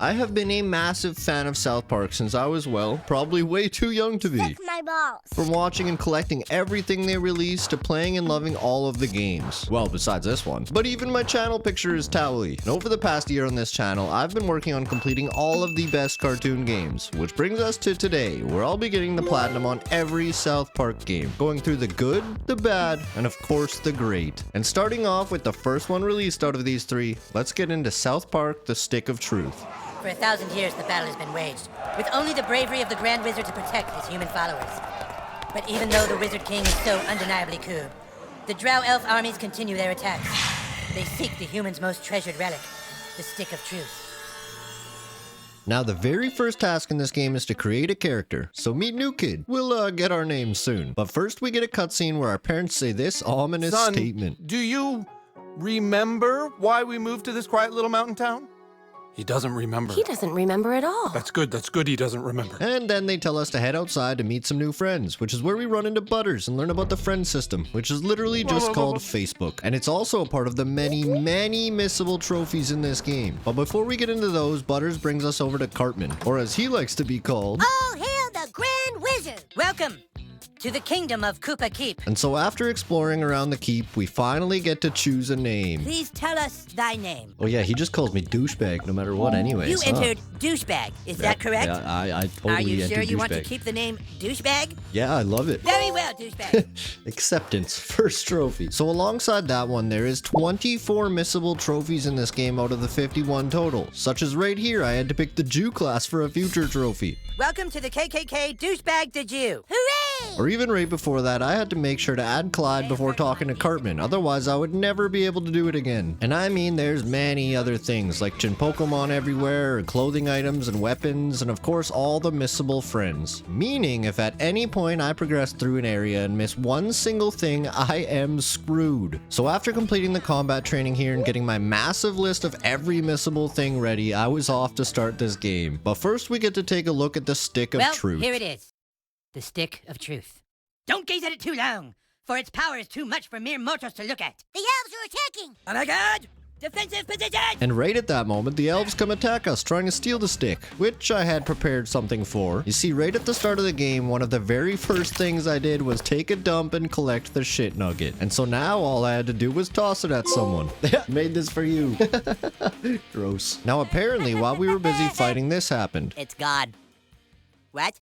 I have been a massive fan of South Park since I was, well, probably way too young to be. Suck my balls. From watching and collecting everything they released to playing and loving all of the games. Well, besides this one. But even my channel picture is Towley. And over the past year on this channel, I've been working on completing all of the best cartoon games. Which brings us to today, where I'll be getting the platinum on every South Park game. Going through the good, the bad, and of course the great. And starting off with the first one released out of these three, let's get into South Park: The Stick of Truth. For 1,000 years, the battle has been waged, with only the bravery of the Grand Wizard to protect his human followers. But even though the Wizard King is so undeniably cool, the Drow Elf armies continue their attacks. They seek the humans' most treasured relic, the Stick of Truth. Now, the very first task in this game is to create a character, so meet New Kid. We'll get our names soon. But first we get a cutscene where our parents say this ominous Son, statement. do you remember why we moved to this quiet little mountain town? He doesn't remember. He doesn't remember at all. That's good he doesn't remember. And then they tell us to head outside to meet some new friends, which is where we run into Butters and learn about the friend system, which is literally just called Facebook. And it's also a part of the many missable trophies in this game. But before we get into those, Butters brings us over to Cartman, or as he likes to be called. All hail the Grand Wizard! Welcome to the kingdom of Koopa Keep. And so after exploring around the keep, we finally get to choose a name. Please tell us thy name. Oh yeah, he just calls me douchebag no matter what anyways. You huh? entered douchebag, is that correct? Yeah, I totally Are you entered sure you want to douchebag. keep the name douchebag? Yeah, I love it. Very well, douchebag. Acceptance, first trophy. So alongside that one, there is 24 missable trophies in this game out of the 51 total. Such as right here, I had to pick the Jew class for a future trophy. Welcome to the KKK douchebag the Jew. Hooray! Or even right before that, I had to make sure to add Clyde before talking to Cartman, otherwise I would never be able to do it again. And I mean there's many other things, like Chin Pokemon everywhere, clothing items and weapons, and of course all the missable friends. Meaning if at any point I progress through an area and miss one single thing, I am screwed. So after completing the combat training here and getting my massive list of every missable thing ready, I was off to start this game. But first we get to take a look at the Stick of Truth. Here it is. The Stick of Truth. Don't gaze at it too long, for its power is too much for mere mortals to look at. The elves are attacking. Oh my god! Defensive position! And right at that moment, the elves come attack us, trying to steal the stick, which I had prepared something for. You see, right at the start of the game, one of the very first things I did was take a dump and collect the shit nugget. And so now all I had to do was toss it at someone. Made this for you. Gross. Now apparently, while we were busy fighting, this happened. It's God. What?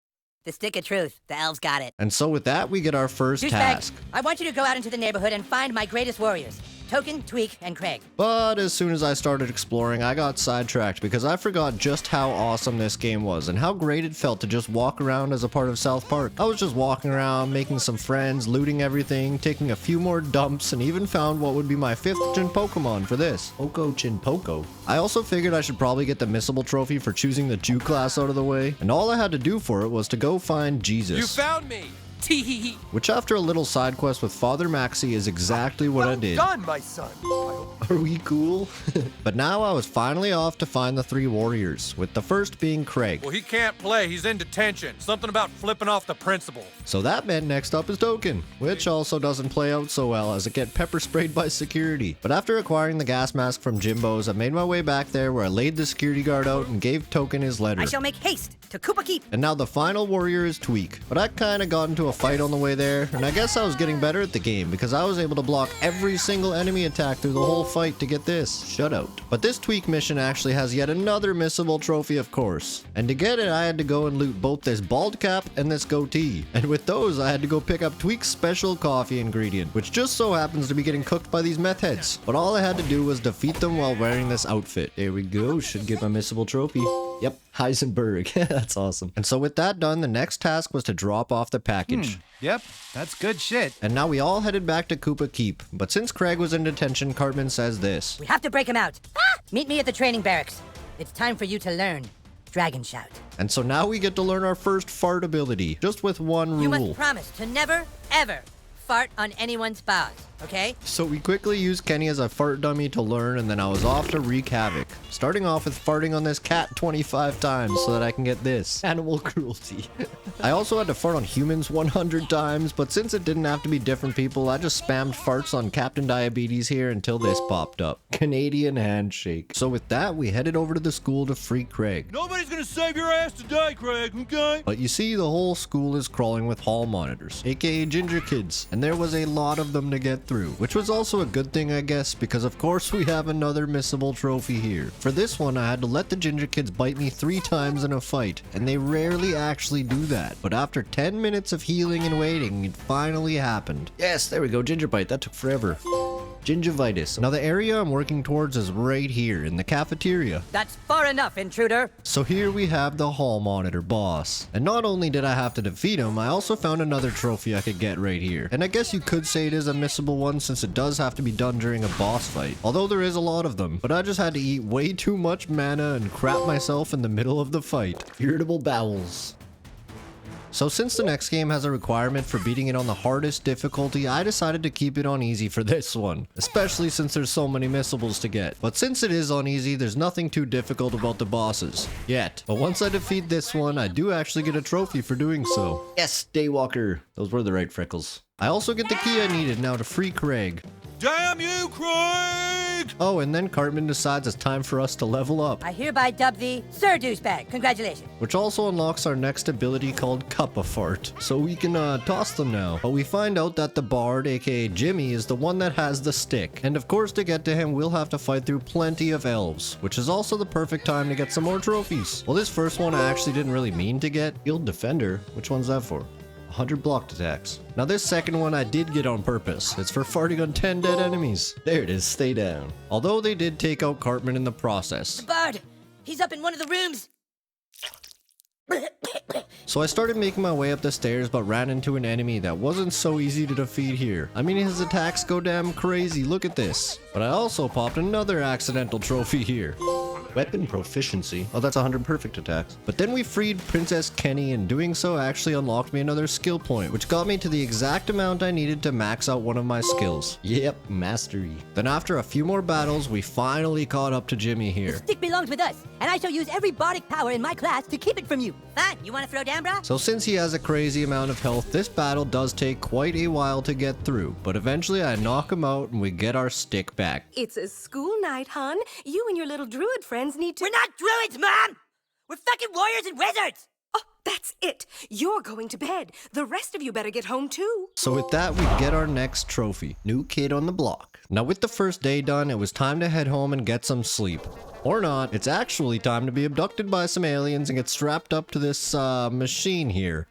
The Stick of Truth. The elves got it. And so with that, we get our first Douchebag, task. I want you to go out into the neighborhood and find my greatest warriors. Token, Tweak, and Craig. But as soon as I started exploring, I got sidetracked because I forgot just how awesome this game was and how great it felt to just walk around as a part of South Park. I was just walking around, making some friends, looting everything, taking a few more dumps, and even found what would be my 5th Chin Pokemon for this. Oko Chin Poco. I also figured I should probably get the Missable trophy for choosing the Jew class out of the way, and all I had to do for it was to go find Jesus. You found me! Tee-hee-hee. Which after a little side quest with Father Maxi is exactly what I did. Done, my son. Are we cool? But now I was finally off to find the 3 warriors, with the first being Craig. Well, he can't play. He's in detention. Something about flipping off the principal. So that meant next up is Token, which also doesn't play out so well as it get pepper sprayed by security. But after acquiring the gas mask from Jimbo's, I made my way back there where I laid the security guard out and gave Token his letter. I shall make haste to Koopa Keep. And now the final warrior is Tweak. But I kinda got into a fight on the way there, and I guess I was getting better at the game because I was able to block every single enemy attack through the whole fight to get this shutout. But this Tweak mission actually has yet another missable trophy, of course. And to get it, I had to go and loot both this bald cap and this goatee. And with those, I had to go pick up Tweak's special coffee ingredient, which just so happens to be getting cooked by these meth heads. But all I had to do was defeat them while wearing this outfit. There we go, should get my missable trophy. Yep, Heisenberg. That's awesome. And so with that done, the next task was to drop off the package. Yep, that's good shit. And now we all headed back to Koopa Keep. But since Craig was in detention, Cartman says this. We have to break him out. Meet me at the training barracks. It's time for you to learn Dragon Shout. And so now we get to learn our first fart ability, just with one rule. You must promise to never, ever fart on anyone's paws, okay? So we quickly used Kenny as a fart dummy to learn, and then I was off to wreak havoc. starting off with farting on this cat 25 times so that I can get this. Animal cruelty. I also had to fart on humans 100 times, but since it didn't have to be different people, I just spammed farts on Captain Diabetes here until this popped up. Canadian handshake. So with that, we headed over to the school to free Craig. Nobody's gonna save your ass today, Craig, okay? But you see, the whole school is crawling with hall monitors, aka ginger kids, and there was a lot of them to get through, which was also a good thing, I guess, because of course we have another missable trophy here. For this one, I had to let the ginger kids bite me 3 times in a fight, and they rarely actually do that. But after 10 minutes of healing and waiting, it finally happened. Yes, there we go, ginger bite, that took forever. Gingivitis. Now the area I'm working towards is right here in the cafeteria. That's far enough, intruder. So here we have the hall monitor boss. And not only did I have to defeat him, I also found another trophy I could get right here. And I guess you could say it is a missable one since it does have to be done during a boss fight. Although there is a lot of them. But I just had to eat way too much mana and crap myself in the middle of the fight. Irritable bowels. So since the next game has a requirement for beating it on the hardest difficulty, I decided to keep it on easy for this one. Especially since there's so many missables to get. But since it is on easy, there's nothing too difficult about the bosses. Yet. But once I defeat this one, I do actually get a trophy for doing so. Yes, Daywalker. Those were the right freckles. I also get the key I needed now to free Craig. Damn you, Craig! Oh, and then Cartman decides it's time for us to level up. I hereby dub thee Sir Douchebag. Congratulations. Which also unlocks our next ability called Cup of Fart. So we can toss them now. But we find out that the Bard, aka Jimmy, is the one that has the stick. And of course to get to him, we'll have to fight through plenty of elves. Which is also the perfect time to get some more trophies. Well, this first one I actually didn't really mean to get. Shield Defender. Which one's that for? 100 blocked attacks. Now this second one I did get on purpose. It's for farting on 10 dead enemies. There it is, stay down. Although they did take out Cartman in the process. Bard, he's up in one of the rooms. So I started making my way up the stairs but ran into an enemy that wasn't so easy to defeat here. I mean, his attacks go damn crazy, look at this. But I also popped another accidental trophy here. Weapon proficiency. Oh, that's 100 perfect attacks. But then we freed Princess Kenny, and doing so actually unlocked me another skill point, which got me to the exact amount I needed to max out one of my skills. Yep, mastery. Then after a few more battles, we finally caught up to Jimmy here. The stick belongs with us, and I shall use every bardic power in my class to keep it from you. Fine, you want to throw down, brah? So since he has a crazy amount of health, this battle does take quite a while to get through. But eventually I knock him out and we get our stick back. It's a school night, hon. You and your little druid friends need to— We're not druids, Mom! We're fucking warriors and wizards! Oh, that's it. You're going to bed. The rest of you better get home, too. So with that, we get our next trophy. New kid on the block. Now with the first day done, it was time to head home and get some sleep. Or not, it's actually time to be abducted by some aliens and get strapped up to this, machine here.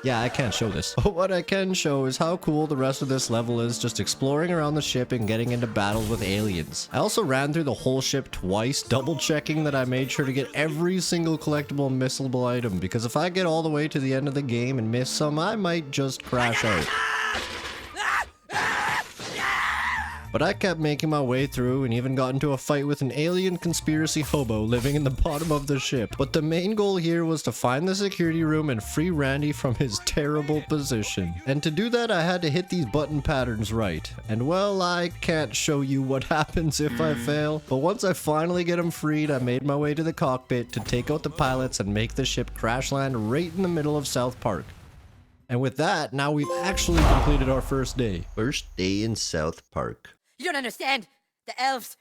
Yeah, I can't show this. But what I can show is how cool the rest of this level is, just exploring around the ship and getting into battles with aliens. I also ran through the whole ship twice, double checking that I made sure to get every single collectible and missable item, because if I get all the way to the end of the game and miss some, I might just crash out. But I kept making my way through and even got into a fight with an alien conspiracy hobo living in the bottom of the ship. But the main goal here was to find the security room and free Randy from his terrible position. And to do that, I had to hit these button patterns right. And well, I can't show you what happens if I fail. But once I finally get him freed, I made my way to the cockpit to take out the pilots and make the ship crash land right in the middle of South Park. And with that, now we've actually completed our first day. First day in South Park. You don't understand. The elves,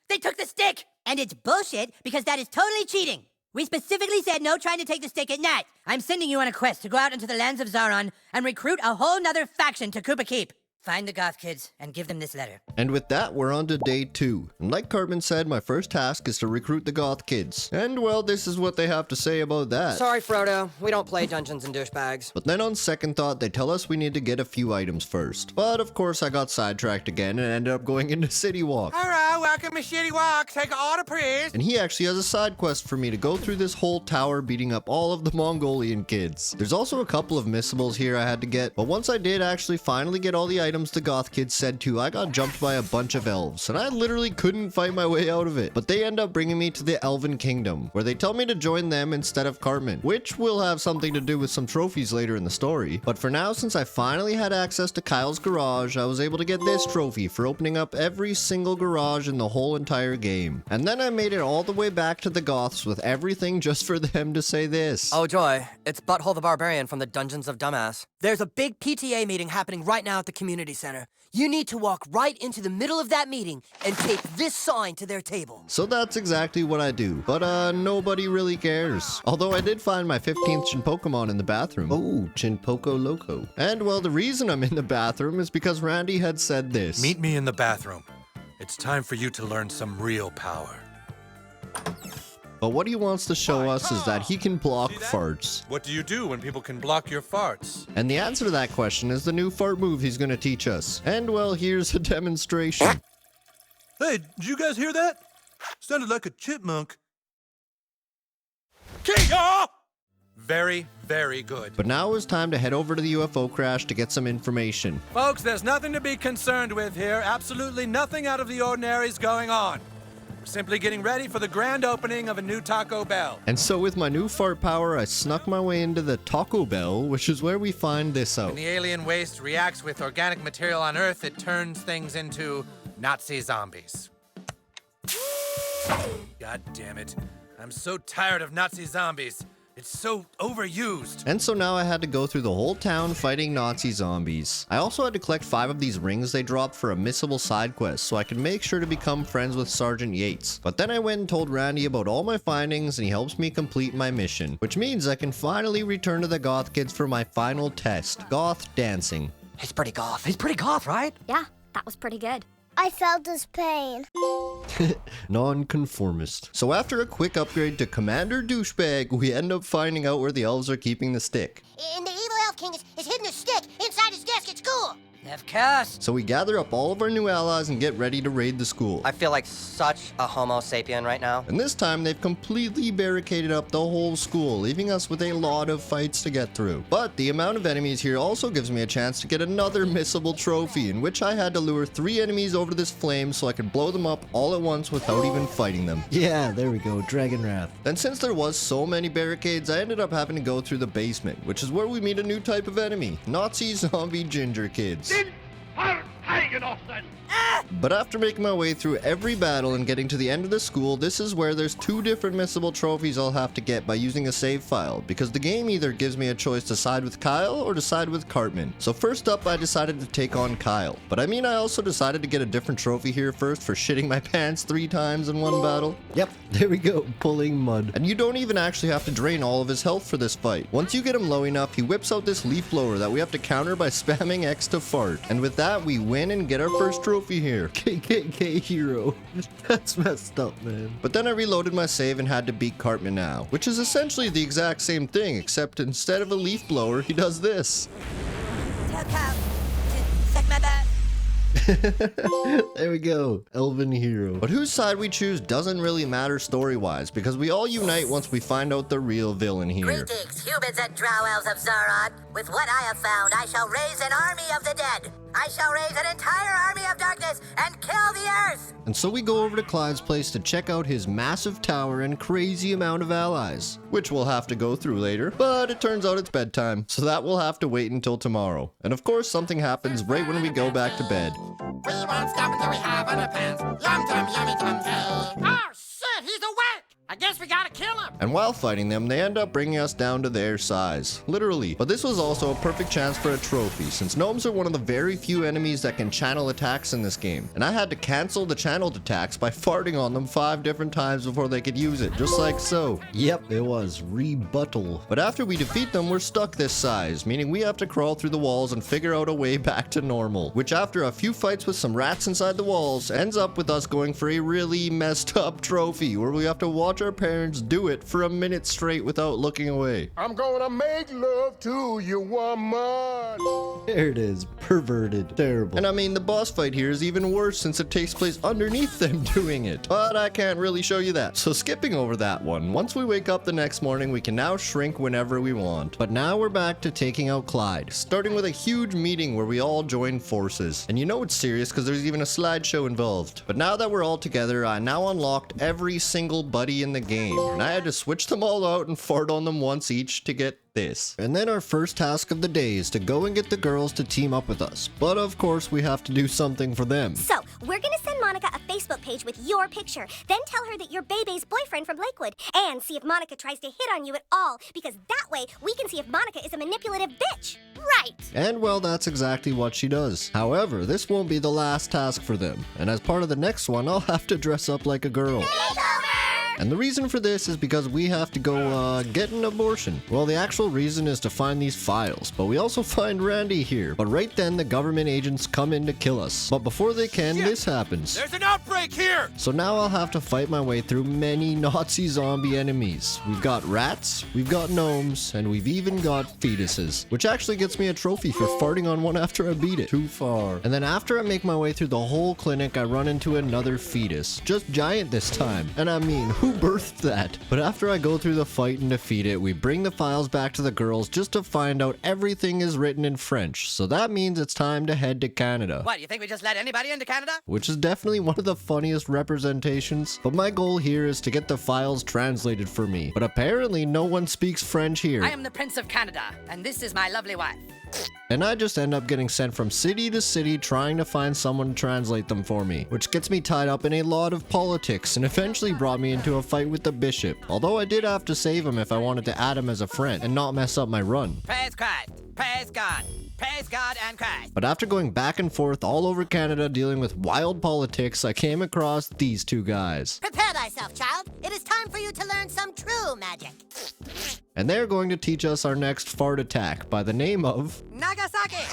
they took the stick! And it's bullshit because that is totally cheating. We specifically said no trying to take the stick at night. I'm sending you on a quest to go out into the lands of Zaron and recruit a whole nother faction to Koopa Keep. Find the goth kids and give them this letter. And with that, we're on to day 2. And like Cartman said, my first task is to recruit the goth kids. And well, this is what they have to say about that. Sorry, Frodo. We don't play Dungeons and Douchebags. But then on second thought, they tell us we need to get a few items first. But of course, I got sidetracked again and ended up going into City Walk. Alright, welcome to Shitty Walk. Take an order, please. And he actually has a side quest for me to go through this whole tower beating up all of the Mongolian kids. There's also a couple of missables here I had to get, but once I did actually finally get all the items the goth kids said to, I got jumped by a bunch of elves, and I literally couldn't fight my way out of it. But they end up bringing me to the Elven Kingdom, where they tell me to join them instead of Cartman, which will have something to do with some trophies later in the story. But for now, since I finally had access to Kyle's garage, I was able to get this trophy for opening up every single garage montage in the whole entire game. And then I made it all the way back to the Goths with everything just for them to say this. Oh, joy. It's Butthole the Barbarian from the Dungeons of Dumbass. There's a big PTA meeting happening right now at the community center. You need to walk right into the middle of that meeting and tape this sign to their table. So that's exactly what I do. But nobody really cares. Although I did find my 15th Chinpokemon in the bathroom. Oh, Chinpoco Loco. And well, the reason I'm in the bathroom is because Randy had said this. Meet me in the bathroom. It's time for you to learn some real power. But what he wants to show us is that he can block See that? farts. What do you do when people can block your farts? And the answer to that question is the new fart move he's going to teach us. And well, here's a demonstration. Hey, did you guys hear that? Sounded like a chipmunk. Kia! Very, very good. But now it's time to head over to the UFO crash to get some information. Folks, there's nothing to be concerned with here. Absolutely nothing out of the ordinary is going on. We're simply getting ready for the grand opening of a new Taco Bell. And so with my new fart power, I snuck my way into the Taco Bell, which is where we find this out. When the alien waste reacts with organic material on Earth, it turns things into Nazi zombies. God damn it. I'm so tired of Nazi zombies. It's so overused. And so now I had to go through the whole town fighting Nazi zombies. I also had to collect 5 of these rings they dropped for a missable side quest so I could make sure to become friends with Sergeant Yates. But then I went and told Randy about all my findings and he helps me complete my mission, which means I can finally return to the Goth Kids for my final test, Goth Dancing. He's pretty goth. He's pretty goth, right? Yeah, that was pretty good. I felt his pain. Non-conformist. So after a quick upgrade to Commander Douchebag, we end up finding out where the elves are keeping the stick. And the evil elf king is hidden a stick inside his desk at school. Of course. So we gather up all of our new allies and get ready to raid the school. I feel like such a homo sapien right now. And this time they've completely barricaded up the whole school, leaving us with a lot of fights to get through. But the amount of enemies here also gives me a chance to get another missable trophy, in which I had to lure 3 enemies over this flame so I could blow them up all at once without even fighting them. Yeah, there we go, Dragon Wrath. And since there was so many barricades, I ended up having to go through the basement, which is where we meet a new type of enemy, Nazi zombie ginger kids. But after making my way through every battle and getting to the end of the school, this is where there's 2 different missable trophies I'll have to get by using a save file, because the game either gives me a choice to side with Kyle or to side with Cartman. So first up, I decided to take on Kyle. But I mean, I also decided to get a different trophy here first for shitting my pants 3 times in one battle. Yep, there we go, pulling mud. And you don't even actually have to drain all of his health for this fight. Once you get him low enough, he whips out this leaf blower that we have to counter by spamming X to fart. And with that, we win and get our first trophy here. KKK hero. That's messed up, man. But then I reloaded my save and had to beat Cartman now, which is essentially the exact same thing, except instead of a leaf blower, he does this. Tell Kyle to suck my butt. There we go, Elven hero. But whose side we choose doesn't really matter story-wise, because we all unite once we find out the real villain here. Greetings, humans and drow elves of Zaron. With what I have found, I shall raise an army of the dead. I shall raise an entire army of darkness and kill the earth. And so we go over to Clyde's place to check out his massive tower and crazy amount of allies, which we'll have to go through later, but it turns out it's bedtime, so that will have to wait until tomorrow. And of course, something happens right when we go back to bed. We won't stop until we have on our pants. Yum tum yummy tum tum. Oh shit, he's awake. I guess we gotta kill him. And while fighting them, they end up bringing us down to their size. Literally. But this was also a perfect chance for a trophy, since gnomes are one of the very few enemies that can channel attacks in this game. And I had to cancel the channeled attacks by farting on them 5 different times before they could use it, just like so. Yep, it was rebuttal. But after we defeat them, we're stuck this size, meaning we have to crawl through the walls and figure out a way back to normal, which after a few fights with some rats inside the walls, ends up with us going for a really messed up trophy, where we have to watch our parents do it for a minute straight without looking away. I'm gonna make love to you, woman. There it is, perverted, terrible. And I mean, the boss fight here is even worse since it takes place underneath them doing it. But I can't really show you that. So skipping over that one, once we wake up the next morning, we can now shrink whenever we want. But now we're back to taking out Clyde, starting with a huge meeting where we all join forces. And you know it's serious because there's even a slideshow involved. But now that we're all together, I now unlocked every single buddy in the game, and I had to switch them all out and fart on them once each to get this. And then our first task of the day is to go and get the girls to team up with us. But of course, we have to do something for them. So, we're gonna send Monica a Facebook page with your picture. Then tell her that you're Bebe's boyfriend from Lakewood. And see if Monica tries to hit on you at all, because that way we can see if Monica is a manipulative bitch. Right. And well, that's exactly what she does. However, this won't be the last task for them. And as part of the next one, I'll have to dress up like a girl. And the reason for this is because we have to go, get an abortion. Well, the actual reason is to find these files, but we also find Randy here. But right then, the government agents come in to kill us. But before they can, this happens. There's an outbreak here! So now I'll have to fight my way through many Nazi zombie enemies. We've got rats, we've got gnomes, and we've even got fetuses. Which actually gets me a trophy for farting on one after I beat it. Too far. And then after I make my way through the whole clinic, I run into another fetus. Just giant this time. And I mean, who birthed that? But after I go through the fight and defeat it, we bring the files back to the girls just to find out everything is written in French. So that means it's time to head to Canada. What, you think we just let anybody into Canada? Which is definitely one of the funniest representations. But my goal here is to get the files translated for me. But apparently no one speaks French here. I am the Prince of Canada, and this is my lovely wife. And I just end up getting sent from city to city trying to find someone to translate them for me, which gets me tied up in a lot of politics and eventually brought me into a fight with the bishop, although I did have to save him if I wanted to add him as a friend and not mess up my run. Praise Christ! Praise God! Praise God and Christ! But after going back and forth all over Canada dealing with wild politics, I came across these two guys. Prepare thyself, child. It is time for you to learn some true magic. And they're going to teach us our next fart attack by the name of Nagasaki!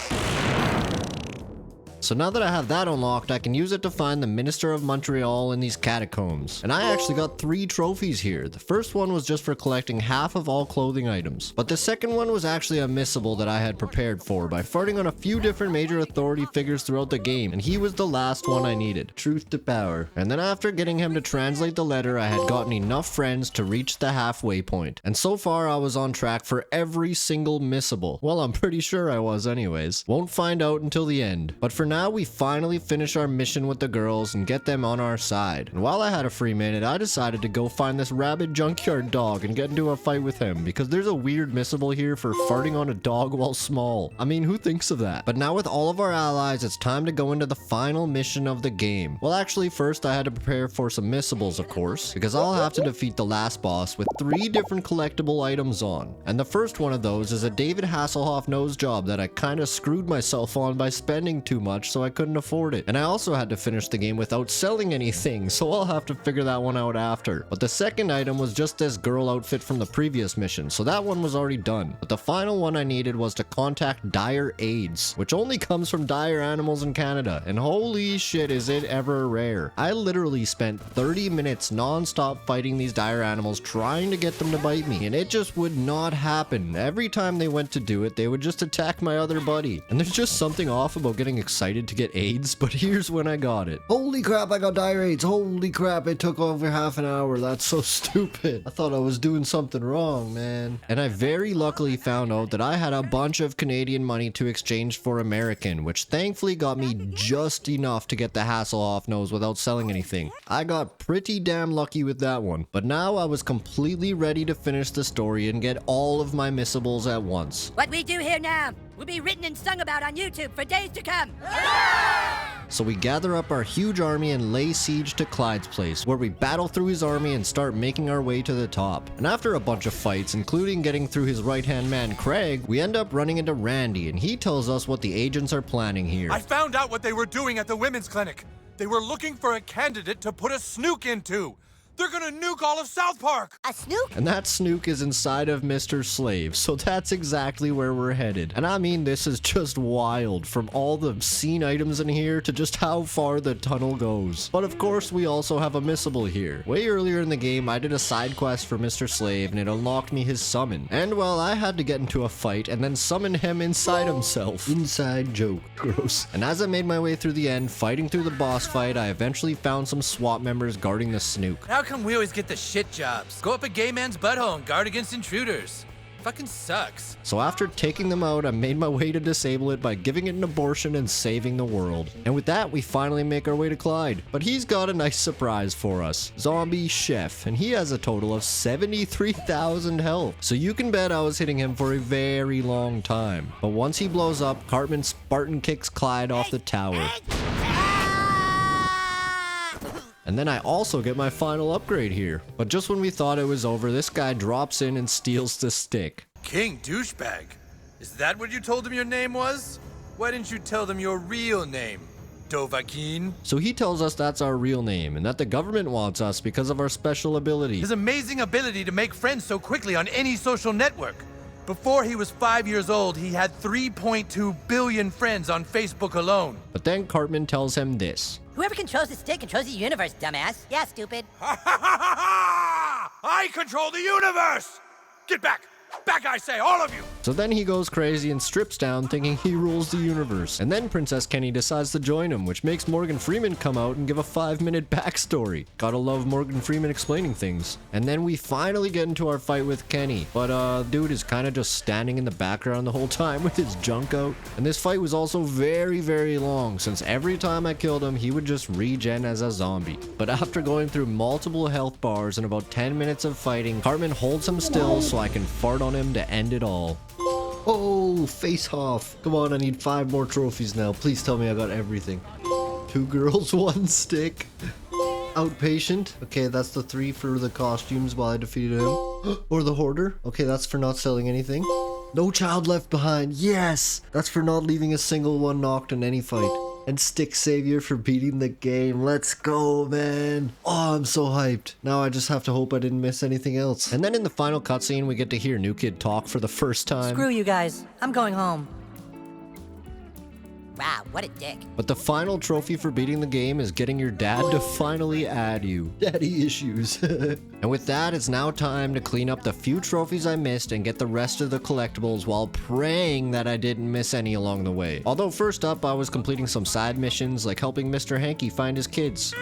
So now that I have that unlocked, I can use it to find the Minister of Montreal in these catacombs. And I actually got 3 trophies here. The first one was just for collecting half of all clothing items. But the second one was actually a missable that I had prepared for by farting on a few different major authority figures throughout the game. And he was the last one I needed. Truth to power. And then after getting him to translate the letter, I had gotten enough friends to reach the halfway point. And so far I was on track for every single missable. Well, I'm pretty sure I was anyways. Won't find out until the end. But for now, we finally finish our mission with the girls and get them on our side. And while I had a free minute, I decided to go find this rabid junkyard dog and get into a fight with him because there's a weird missable here for farting on a dog while small. I mean, who thinks of that? But now with all of our allies, it's time to go into the final mission of the game. Well, actually, first I had to prepare for some missables, of course, because I'll have to defeat the last boss with 3 different collectible items on. And the first one of those is a David Hasselhoff nose job that I kind of screwed myself on by spending too much so I couldn't afford it. And I also had to finish the game without selling anything, so I'll have to figure that one out after. But the second item was just this girl outfit from the previous mission, so that one was already done. But the final one I needed was to contact Dire AIDS, which only comes from dire animals in Canada, and holy shit is it ever rare. I literally spent 30 minutes non-stop fighting these dire animals trying to get them to bite me, and it just would not happen. Every time they went to do it, they would just attack my other buddy. And there's just something off about getting excited to get AIDS, but here's when I got it. Holy crap, I got dire AIDS. Holy crap, it took over half an hour. That's so stupid. I thought I was doing something wrong, man. And I very luckily found out that I had a bunch of Canadian money to exchange for American, which thankfully got me just enough to get the Hasselhoff nose without selling anything. I got pretty damn lucky with that one. But now I was completely ready to finish the story and get all of my missables at once. What we do here now will be written and sung about on YouTube for days to come. So we gather up our huge army and lay siege to Clyde's place, where we battle through his army and start making our way to the top. And after a bunch of fights, including getting through his right-hand man Craig, we end up running into Randy, and he tells us what the agents are planning here. I found out what they were doing at the women's clinic. They were looking for a candidate to put a snook into. They're gonna nuke all of South Park! A snook? And that snook is inside of Mr. Slave, so that's exactly where we're headed. And I mean, this is just wild, from all the scene items in here to just how far the tunnel goes. But of course, we also have a missable here. Way earlier in the game, I did a side quest for Mr. Slave, and it unlocked me his summon. And well, I had to get into a fight and then summon him inside himself. Inside joke. Gross. And as I made my way through the end, fighting through the boss fight, I eventually found some SWAT members guarding the snook. How come we always get the shit jobs? Go up a gay man's butthole and guard against intruders. Fucking sucks. So after taking them out, I made my way to disable it by giving it an abortion and saving the world. And with that, we finally make our way to Clyde. But he's got a nice surprise for us. Zombie Chef, and he has a total of 73,000 health. So you can bet I was hitting him for a very long time. But once he blows up, Cartman Spartan kicks Clyde off the tower. And then I also get my final upgrade here. But just when we thought it was over, this guy drops in and steals the stick. King Douchebag? Is that what you told him your name was? Why didn't you tell them your real name, Dovahkiin? So he tells us that's our real name and that the government wants us because of our special ability. His amazing ability to make friends so quickly on any social network. Before he was 5 years old, he had 3.2 billion friends on Facebook alone. But then Cartman tells him this. Whoever controls the stick controls the universe, dumbass. Yeah, stupid. I control the universe! Get back! Back, I say, all of you! So then he goes crazy and strips down thinking he rules the universe. And then Princess Kenny decides to join him, which makes Morgan Freeman come out and give a 5-minute backstory. Gotta love Morgan Freeman explaining things. And then we finally get into our fight with Kenny. But dude is kind of just standing in the background the whole time with his junk out. And this fight was also very, very long, since every time I killed him, he would just regen as a zombie. But after going through multiple health bars and about 10 minutes of fighting, Cartman holds him still so I can fart on him to end it all. Oh, face off. Come on, I need 5 more trophies now. Please tell me I got everything. 2 girls, 1 stick. Outpatient. Okay, that's the 3 for the costumes while I defeated him. Or the hoarder. Okay, that's for not selling anything. No child left behind. Yes! That's for not leaving a single one knocked in any fight. And Stick Savior for beating the game. Let's go, man. Oh, I'm so hyped. Now I just have to hope I didn't miss anything else. And then in the final cutscene, we get to hear New Kid talk for the first time. Screw you guys. I'm going home. Wow, what a dick. But the final trophy for beating the game is getting your dad to finally add you. Daddy issues. And with that, it's now time to clean up the few trophies I missed and get the rest of the collectibles while praying that I didn't miss any along the way. Although first up, I was completing some side missions like helping Mr. Hanky find his kids.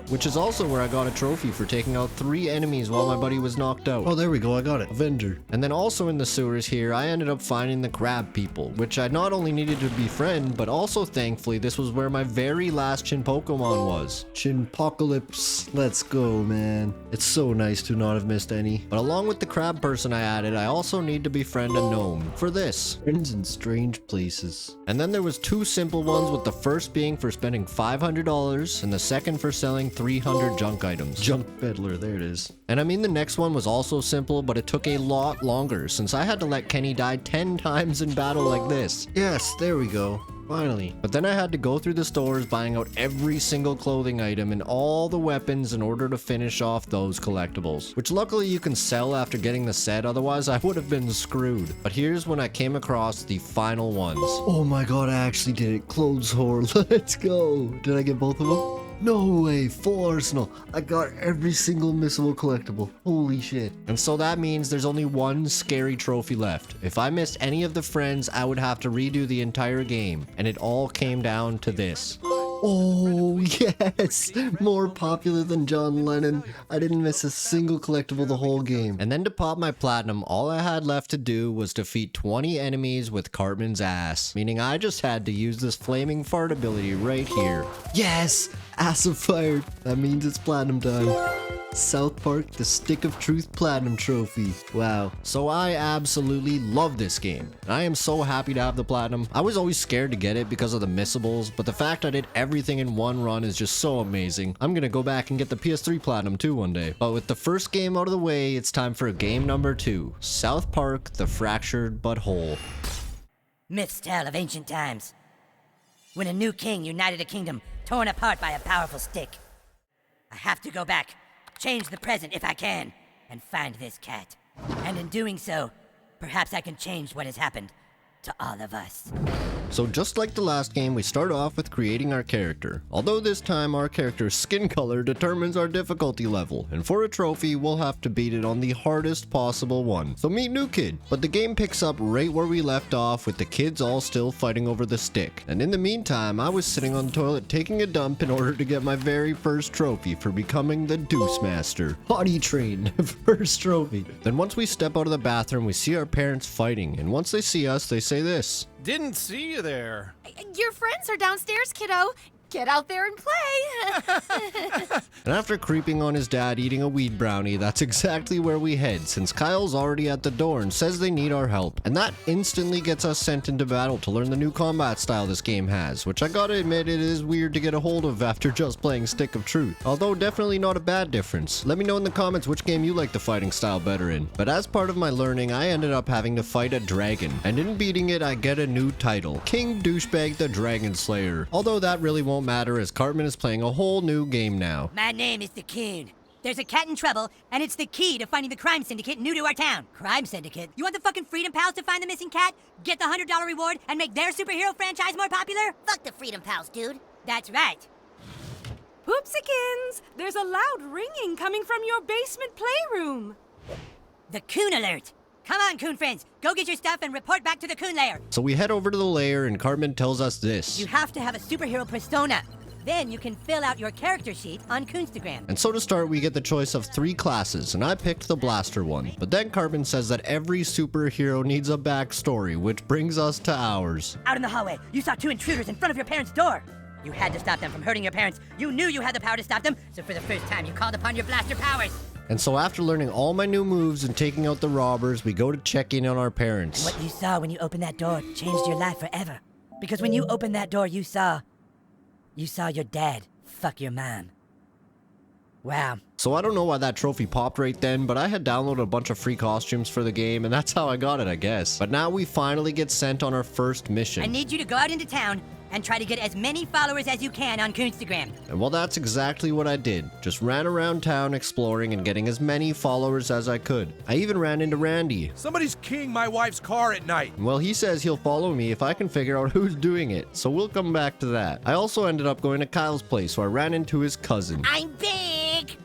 Which is also where I got a trophy for taking out 3 enemies while my buddy was knocked out. Oh, there we go, I got it. Avenger. And then also in the sewers here, I ended up finding the crab people, which I not only needed to befriend, but also thankfully this was where my very last Chin Pokemon was. Chinpocalypse. Let's go, man. It's so nice to not have missed any. But along with the crab person I added, I also need to befriend a gnome for this. Friends in strange places. And then there was 2 simple ones, with the first being for spending $500 and the second for selling 300 junk items. Junk peddler, there it is. And I mean, the next one was also simple, but it took a lot longer since I had to let Kenny die 10 times in battle like this. Yes, there we go. Finally. But then I had to go through the stores buying out every single clothing item and all the weapons in order to finish off those collectibles. Which luckily you can sell after getting the set, otherwise I would have been screwed. But here's when I came across the final ones. Oh my god, I actually did it. Clothes whore, let's go. Did I get both of them? No way, full arsenal. I got every single missable collectible. Holy shit. And so that means there's only 1 scary trophy left. If I missed any of the friends, I would have to redo the entire game. And it all came down to this. Oh, yes! More popular than John Lennon. I didn't miss a single collectible the whole game. And then to pop my platinum, all I had left to do was defeat 20 enemies with Cartman's ass. Meaning I just had to use this flaming fart ability right here. Yes! Ass of fire. That means it's platinum time. South Park, the Stick of Truth Platinum Trophy. Wow. So I absolutely love this game. I am so happy to have the platinum. I was always scared to get it because of the missables, but the fact I did everything in one run is just so amazing. I'm gonna go back and get the PS3 platinum too one day. But with the first game out of the way, it's time for game number 2. South Park, the Fractured But Whole. Myths tell of ancient times, when a new king united a kingdom torn apart by a powerful stick. I have to go back, change the present if I can, and find this cat. And in doing so, perhaps I can change what has happened to all of us. So just like the last game, we start off with creating our character. Although this time our character's skin color determines our difficulty level, and for a trophy we'll have to beat it on the hardest possible one. So meet New Kid. But the game picks up right where we left off with the kids all still fighting over the stick. And in the meantime, I was sitting on the toilet taking a dump in order to get my very first trophy for becoming the Deuce Master. Potty trained, first trophy. Then once we step out of the bathroom, we see our parents fighting, and once they see us, they say this. Didn't see you there. Your friends are downstairs, kiddo. Get out there and play. And after creeping on his dad eating a weed brownie, that's exactly where we head, since Kyle's already at the door and says they need our help. And that instantly gets us sent into battle to learn the new combat style this game has, which I gotta admit it is weird to get a hold of after just playing Stick of Truth. Although definitely not a bad difference. Let me know in the comments which game you like the fighting style better in. But as part of my learning, I ended up having to fight a dragon. And in beating it, I get a new title, King Douchebag the Dragon Slayer. Although that really won't matter as Cartman is playing a whole new game now. My name is the Coon. There's a cat in trouble, and it's the key to finding the crime syndicate new to our town. Crime syndicate? You want the fucking Freedom Pals to find the missing cat, get the $100 reward, and make their superhero franchise more popular? Fuck the Freedom Pals, dude. That's right. Poopsikins, there's a loud ringing coming from your basement playroom. The Coon Alert. Come on, Coon friends. Go get your stuff and report back to the Coon Lair. So we head over to the lair and Cartman tells us this. You have to have a superhero persona. Then you can fill out your character sheet on Coonstagram. And so to start, we get the choice of 3 classes, and I picked the Blaster one. But then Cartman says that every superhero needs a backstory, which brings us to ours. Out in the hallway, you saw 2 intruders in front of your parents' door. You had to stop them from hurting your parents. You knew you had the power to stop them, so for the first time, you called upon your blaster powers. And so after learning all my new moves and taking out the robbers, we go to check in on our parents. And what you saw when you opened that door changed your life forever. Because when you opened that door, you saw your dad fuck your mom. Wow. So I don't know why that trophy popped right then, but I had downloaded a bunch of free costumes for the game, and that's how I got it, I guess. But now we finally get sent on our first mission. I need you to go out into town and try to get as many followers as you can on Coonstagram. And well, that's exactly what I did. Just ran around town exploring and getting as many followers as I could. I even ran into Randy. Somebody's keying my wife's car at night. Well, he says he'll follow me if I can figure out who's doing it, so we'll come back to that. I also ended up going to Kyle's place where I ran into his cousin. I'm big!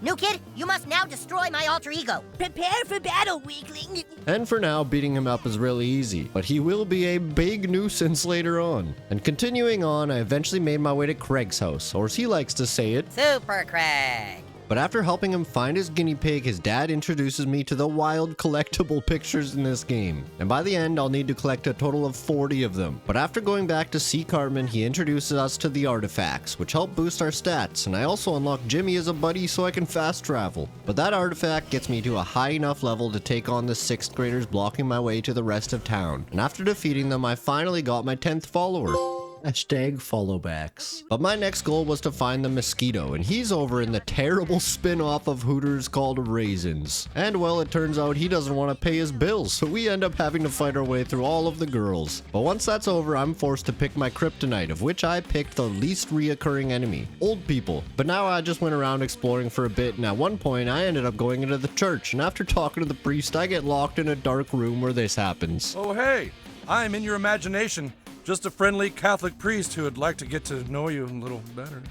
New Kid, you must now destroy my alter ego. Prepare for battle, weakling. And for now, beating him up is really easy, but he will be a big nuisance later on. And continuing on, I eventually made my way to Craig's house, or as he likes to say it, Super Craig. But after helping him find his guinea pig, his dad introduces me to the wild collectible pictures in this game. And by the end, I'll need to collect a total of 40 of them. But after going back to see Cartman, he introduces us to the artifacts, which help boost our stats. And I also unlock Jimmy as a buddy so I can fast travel. But that artifact gets me to a high enough level to take on the 6th graders blocking my way to the rest of town. And after defeating them, I finally got my 10th follower. Hashtag followbacks. But my next goal was to find the Mosquito, and he's over in the terrible spin-off of Hooters called Raisins. And well, it turns out he doesn't want to pay his bills, so we end up having to fight our way through all of the girls. But once that's over, I'm forced to pick my kryptonite, of which I picked the least reoccurring enemy, old people. But now I just went around exploring for a bit, and at one point I ended up going into the church, and after talking to the priest, I get locked in a dark room where this happens. Oh, hey, I'm in your imagination. Just a friendly Catholic priest who would like to get to know you a little better.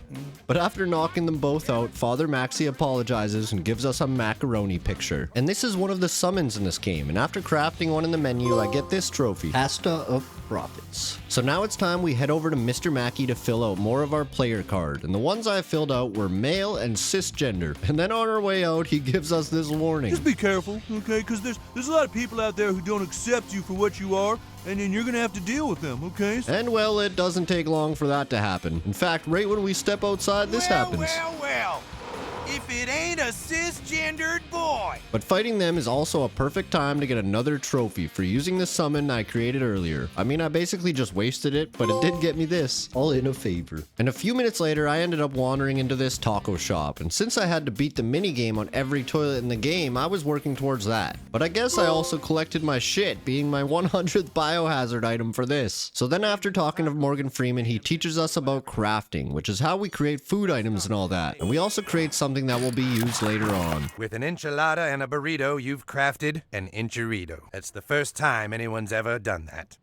But after knocking them both out, Father Maxi apologizes and gives us a macaroni picture. And this is one of the summons in this game, and after crafting one in the menu, I get this trophy, Pasta of Profits. So now it's time we head over to Mr. Mackey to fill out more of our player card, and the ones I filled out were male and cisgender. And then on our way out, he gives us this warning. Just be careful, okay? Because there's a lot of people out there who don't accept you for what you are, and then you're gonna have to deal with them, okay? And well, it doesn't take long for that to happen. In fact, right when we step outside, this happens. Well, if it ain't a cisgendered boy. But fighting them is also a perfect time to get another trophy for using the summon I created earlier. I mean, I basically just wasted it, but it did get me this, all in a favor. And a few minutes later, I ended up wandering into this taco shop, and since I had to beat the minigame on every toilet in the game, I was working towards that. But I guess I also collected my shit, being my 100th biohazard item for this. So then after talking to Morgan Freeman, he teaches us about crafting, which is how we create food items and all that. And we also create something that will be used later on. With an enchilada and a burrito, you've crafted an enchirito. That's the first time anyone's ever done that.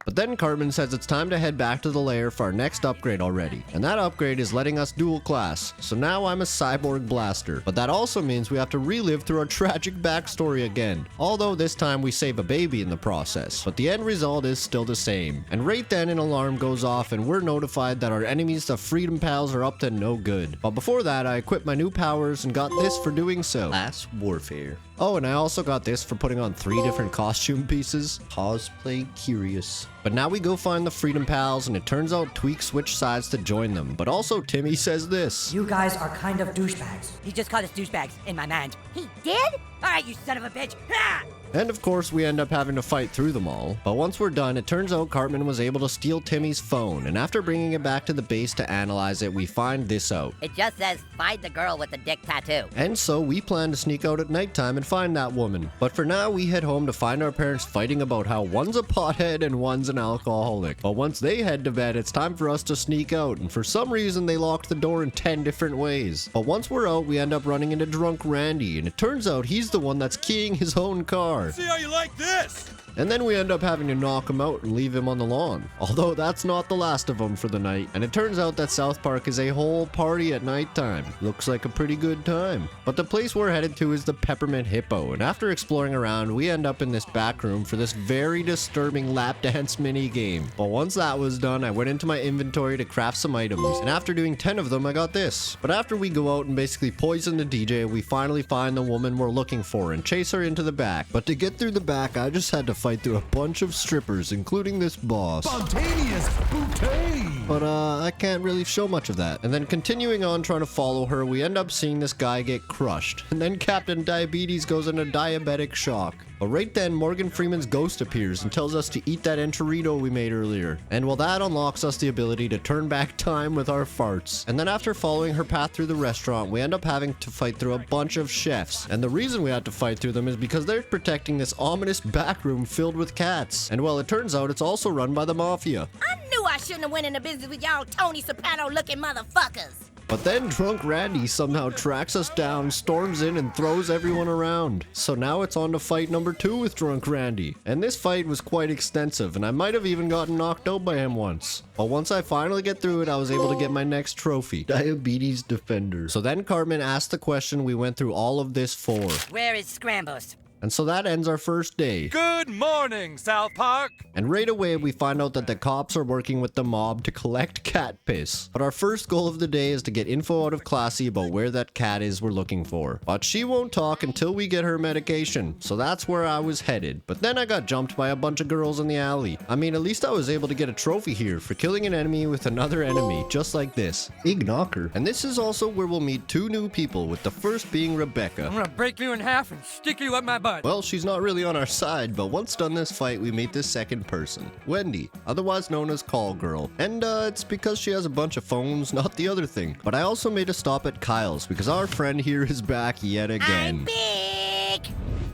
But then Cartman says it's time to head back to the lair for our next upgrade already. And that upgrade is letting us dual class. So now I'm a cyborg blaster. But that also means we have to relive through our tragic backstory again. Although this time we save a baby in the process. But the end result is still the same. And right then an alarm goes off and we're notified that our enemies, the Freedom Pals, are up to no good. But before that, I equipped my new powers and got this for doing so. Class Warfare. Oh, and I also got this for putting on 3 different costume pieces. Cosplay curious. But now we go find the Freedom Pals, and it turns out Tweek switched sides to join them. But also Timmy says this. You guys are kind of douchebags. He just called us douchebags in my mind. He did? Alright, you son of a bitch. Ah! And of course, we end up having to fight through them all. But once we're done, it turns out Cartman was able to steal Timmy's phone, and after bringing it back to the base to analyze it, we find this out. It just says, find the girl with the dick tattoo. And so we plan to sneak out at nighttime and find that woman. But for now, we head home to find our parents fighting about how one's a pothead and one's an alcoholic. But once they head to bed, it's time for us to sneak out, and for some reason, they locked the door in 10 different ways. But once we're out, we end up running into Drunk Randy, and it turns out he's the one that's keying his own car. See how you like this? And then we end up having to knock him out and leave him on the lawn. Although that's not the last of them for the night. And it turns out that South Park is a whole party at nighttime. Looks like a pretty good time. But the place we're headed to is the Peppermint Hippo. And after exploring around, we end up in this back room for this very disturbing lap dance mini game. But once that was done, I went into my inventory to craft some items. And after doing 10 of them, I got this. But after we go out and basically poison the DJ, we finally find the woman we're looking for and chase her into the back. But to get through the back, I just had to fight through a bunch of strippers, including this boss. Spontaneous bouquet! But I can't really show much of that. And then continuing on trying to follow her, we end up seeing this guy get crushed. And then Captain Diabetes goes into diabetic shock. But right then, Morgan Freeman's ghost appears and tells us to eat that enchilada we made earlier. And well, that unlocks us the ability to turn back time with our farts. And then after following her path through the restaurant, we end up having to fight through a bunch of chefs. And the reason we had to fight through them is because they're protecting this ominous back room filled with cats. And well, it turns out it's also run by the Mafia. I knew I shouldn't have went into business with y'all Tony Soprano-looking motherfuckers. But then Drunk Randy somehow tracks us down, storms in, and throws everyone around. So now it's on to fight number 2 with Drunk Randy. And this fight was quite extensive, and I might have even gotten knocked out by him once. But once I finally get through it, I was able to get my next trophy, Diabetes Defender. So then Cartman asked the question we went through all of this for. Where is Scrambos? And so that ends our first day. Good morning, South Park! And right away, we find out that the cops are working with the mob to collect cat piss. But our first goal of the day is to get info out of Classy about where that cat is we're looking for. But she won't talk until we get her medication, so that's where I was headed. But then I got jumped by a bunch of girls in the alley. I mean, at least I was able to get a trophy here for killing an enemy with another enemy, just like this. Big knocker. And this is also where we'll meet 2 new people, with the first being Rebecca. I'm gonna break you in half and stick you up my butt. Well, she's not really on our side, but once done this fight, we meet this second person, Wendy, otherwise known as Call Girl. And it's because she has a bunch of phones, not the other thing. But I also made a stop at Kyle's because our friend here is back yet again. I'm big!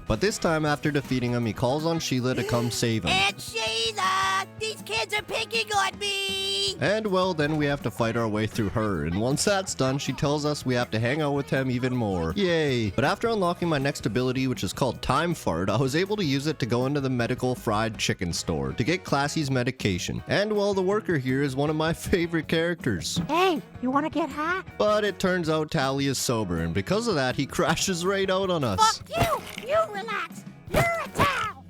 But this time, after defeating him, he calls on Sheila to come save him. It's Sheila! These kids are picking on me! And well, then we have to fight our way through her, and once that's done, she tells us we have to hang out with him even more. Yay! But after unlocking my next ability, which is called Time Fart, I was able to use it to go into the medical fried chicken store to get Classy's medication. And well, the worker here is one of my favorite characters. Hey, you wanna get high? But it turns out Tally is sober, and because of that, he crashes right out on us. Fuck you! You relax. You're a towel.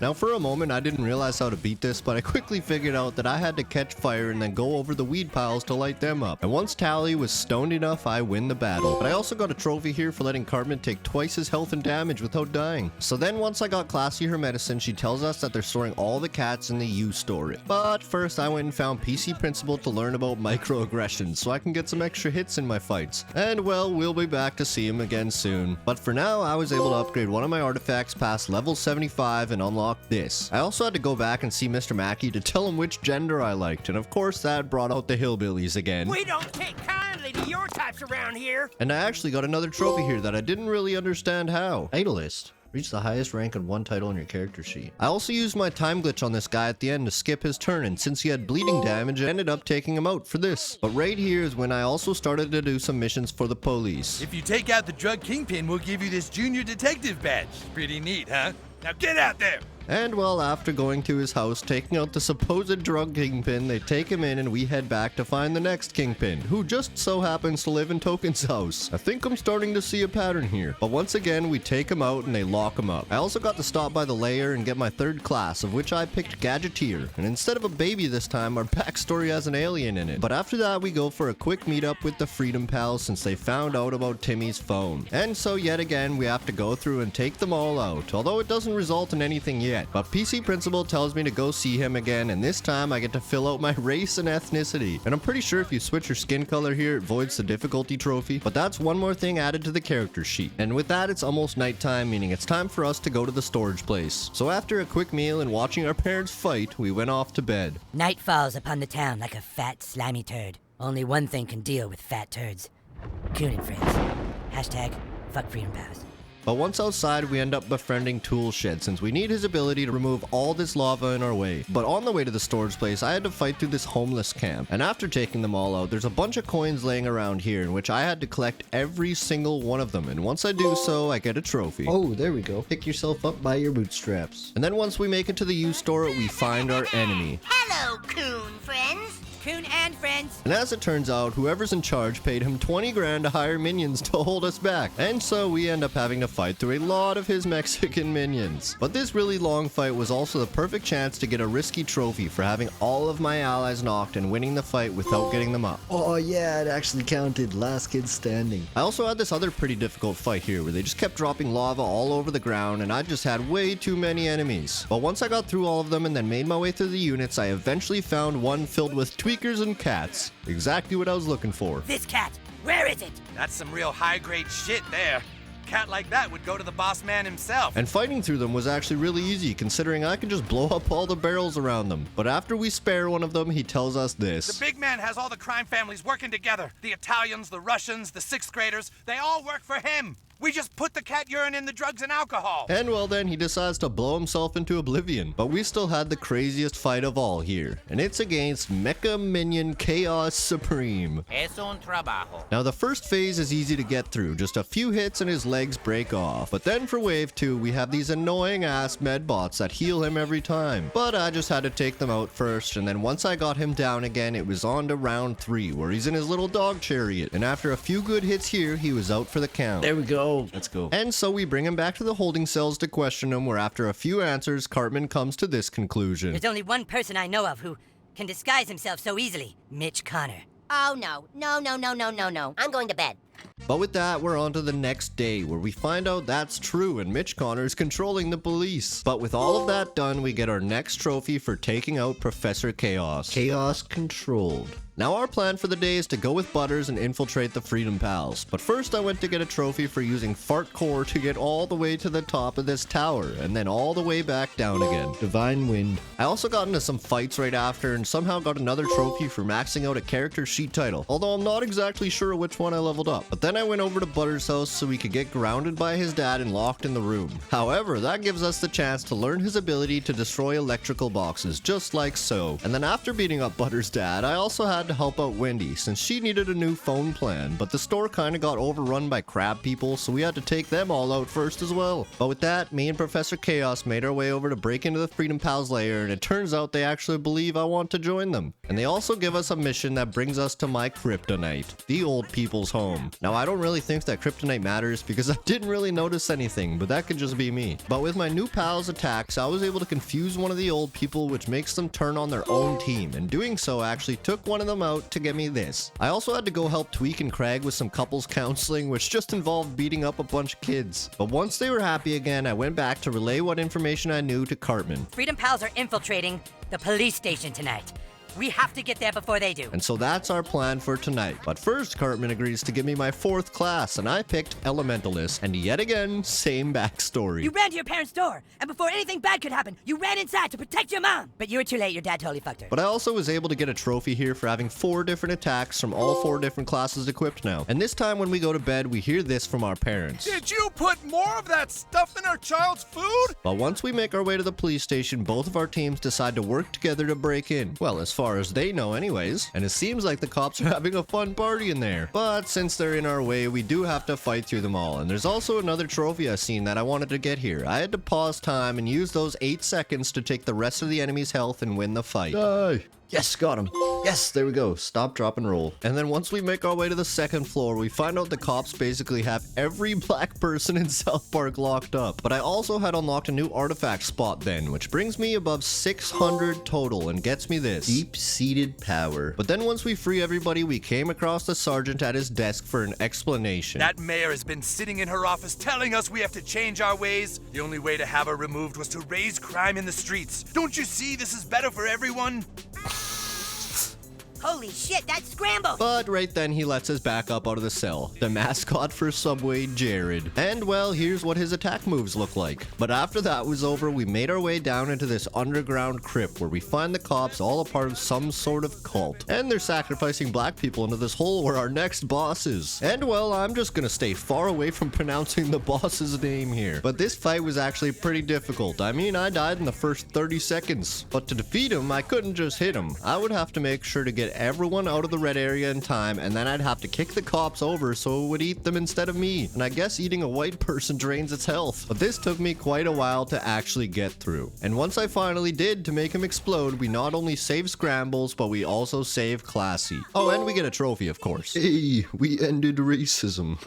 Now for a moment I didn't realize how to beat this, but I quickly figured out that I had to catch fire and then go over the weed piles to light them up. And once Tally was stoned enough, I win the battle. But I also got a trophy here for letting Cartman take twice his health and damage without dying. So then once I got Classy her medicine, she tells us that they're storing all the cats in the U-Store. But first I went and found PC Principal to learn about microaggressions so I can get some extra hits in my fights. And well, we'll be back to see him again soon. But for now, I was able to upgrade one of my artifacts past level 75 and unlock this. I also had to go back and see Mr. Mackey to tell him which gender I liked, and of course that brought out the hillbillies again. We don't take kindly to your types around here. And I actually got another trophy here that I didn't really understand how. Idolist. Reach the highest rank in one title in your character sheet. I also used my time glitch on this guy at the end to skip his turn, and since he had bleeding damage, I ended up taking him out for this. But right here is when I also started to do some missions for the police. If you take out the drug kingpin, we'll give you this junior detective badge. Pretty neat, huh? Now get out there! And well, after going to his house, taking out the supposed drug kingpin, they take him in and we head back to find the next kingpin, who just so happens to live in Token's house. I think I'm starting to see a pattern here. But once again, we take him out and they lock him up. I also got to stop by the lair and get my third class, of which I picked Gadgeteer. And instead of a baby this time, our backstory has an alien in it. But after that, we go for a quick meetup with the Freedom Pals since they found out about Timmy's phone. And so yet again, we have to go through and take them all out, although it doesn't result in anything yet. But PC Principal tells me to go see him again, and this time I get to fill out my race and ethnicity. And I'm pretty sure if you switch your skin color here, it voids the difficulty trophy. But that's one more thing added to the character sheet. And with that, it's almost nighttime, meaning it's time for us to go to the storage place. So after a quick meal and watching our parents fight, we went off to bed. Night falls upon the town like a fat, slimy turd. Only one thing can deal with fat turds. Coon and friends. Hashtag fuck Freedom Pals. But once outside, we end up befriending Toolshed since we need his ability to remove all this lava in our way. But on the way to the storage place, I had to fight through this homeless camp. And after taking them all out, there's a bunch of coins laying around here in which I had to collect every single one of them. And once I do so, I get a trophy. Oh, there we go. Pick yourself up by your bootstraps. And then once we make it to the U-Store, we find our enemy. Hello, Coon friends. Coon and friends. And as it turns out, whoever's in charge paid him 20 grand to hire minions to hold us back. And so we end up having to fight through a lot of his Mexican minions. But this really long fight was also the perfect chance to get a risky trophy for having all of my allies knocked and winning the fight without getting them up. Oh yeah, it actually counted. Last kid standing. I also had this other pretty difficult fight here where they just kept dropping lava all over the ground and I just had way too many enemies. But once I got through all of them and then made my way through the units, I eventually found one filled with tweakers and cats. Exactly what I was looking for. This cat, where is it? That's some real high-grade shit there. Cat like that would go to the boss man himself. And fighting through them was actually really easy, considering I could just blow up all the barrels around them. But after we spare one of them, he tells us this. The big man has all the crime families working together. The Italians, the Russians, the sixth graders, they all work for him. We just put the cat urine in the drugs and alcohol. And well then, he decides to blow himself into oblivion. But we still had the craziest fight of all here. And it's against Mecha Minion Chaos Supreme. Es un trabajo. Now the first phase is easy to get through. Just a few hits and his legs break off. But then for wave 2, we have these annoying ass medbots that heal him every time. But I just had to take them out first. And then once I got him down again, it was on to round 3, where he's in his little dog chariot. And after a few good hits here, he was out for the count. There we go. Let's go. And so we bring him back to the holding cells to question him, where after a few answers, Cartman comes to this conclusion. There's only one person I know of who can disguise himself so easily. Mitch Connor. Oh, no. No. I'm going to bed. But with that, we're on to the next day, where we find out that's true and Mitch Connor is controlling the police. But with all of that done, we get our next trophy for taking out Professor Chaos. Chaos controlled. Now our plan for the day is to go with Butters and infiltrate the Freedom Pals. But first I went to get a trophy for using Fart Core to get all the way to the top of this tower, and then all the way back down again. Divine Wind. I also got into some fights right after and somehow got another trophy for maxing out a character sheet title, although I'm not exactly sure which one I leveled up. But then I went over to Butters' house so we could get grounded by his dad and locked in the room. However, that gives us the chance to learn his ability to destroy electrical boxes, just like so. And then after beating up Butters' dad, I also had to help out Wendy since she needed a new phone plan, but the store kinda got overrun by crab people, so we had to take them all out first as well. But with that, me and Professor Chaos made our way over to break into the Freedom Pals lair, and it turns out they actually believe I want to join them. And they also give us a mission that brings us to my kryptonite, the old people's home. Now I don't really think that kryptonite matters because I didn't really notice anything, but that could just be me. But with my new pals' attacks, I was able to confuse one of the old people, which makes them turn on their own team, and doing so actually took one of them out to get me this. I also had to go help Tweak and Craig with some couples counseling, which just involved beating up a bunch of kids. But once they were happy again, I went back to relay what information I knew to Cartman. Freedom Pals are infiltrating the police station tonight. We have to get there before they do. And so that's our plan for tonight. But first, Cartman agrees to give me my 4th class, and I picked Elementalist. And yet again, same backstory. You ran to your parents' door, and before anything bad could happen, you ran inside to protect your mom. But you were too late, your dad totally fucked her. But I also was able to get a trophy here for having 4 different attacks from all 4 different classes equipped now. And this time when we go to bed, we hear this from our parents. Did you put more of that stuff in our child's food? But once we make our way to the police station, both of our teams decide to work together to break in. Well, as far far as they know anyways, and it seems like the cops are having a fun party in there. But since they're in our way, we do have to fight through them all, and there's also another trophy I've seen that I wanted to get here. I had to pause time and use those 8 seconds to take the rest of the enemy's health and win the fight. Die! Yes, got him. Yes, there we go. Stop, drop, and roll. And then once we make our way to the 2nd floor, we find out the cops basically have every black person in South Park locked up. But I also had unlocked a new artifact spot then, which brings me above 600 total and gets me this deep-seated power. But then once we free everybody, we came across the sergeant at his desk for an explanation. That mayor has been sitting in her office telling us we have to change our ways. The only way to have her removed was to raise crime in the streets. Don't you see this is better for everyone? Holy shit, that's Scramble! But right then he lets us back up out of the cell. The mascot for Subway, Jared. And well, here's what his attack moves look like. But after that was over, we made our way down into this underground crypt where we find the cops all a part of some sort of cult. And they're sacrificing black people into this hole where our next boss is. And well, I'm just gonna stay far away from pronouncing the boss's name here. But this fight was actually pretty difficult. I mean, I died in the first 30 seconds. But to defeat him, I couldn't just hit him. I would have to make sure to get everyone out of the red area in time, and then I'd have to kick the cops over so it would eat them instead of me. And I guess eating a white person drains its health. But this took me quite a while to actually get through. And once I finally did to make him explode, we not only saved Scrambles, but we also saved Classy. Oh, and we get a trophy, of course. Hey, we ended racism.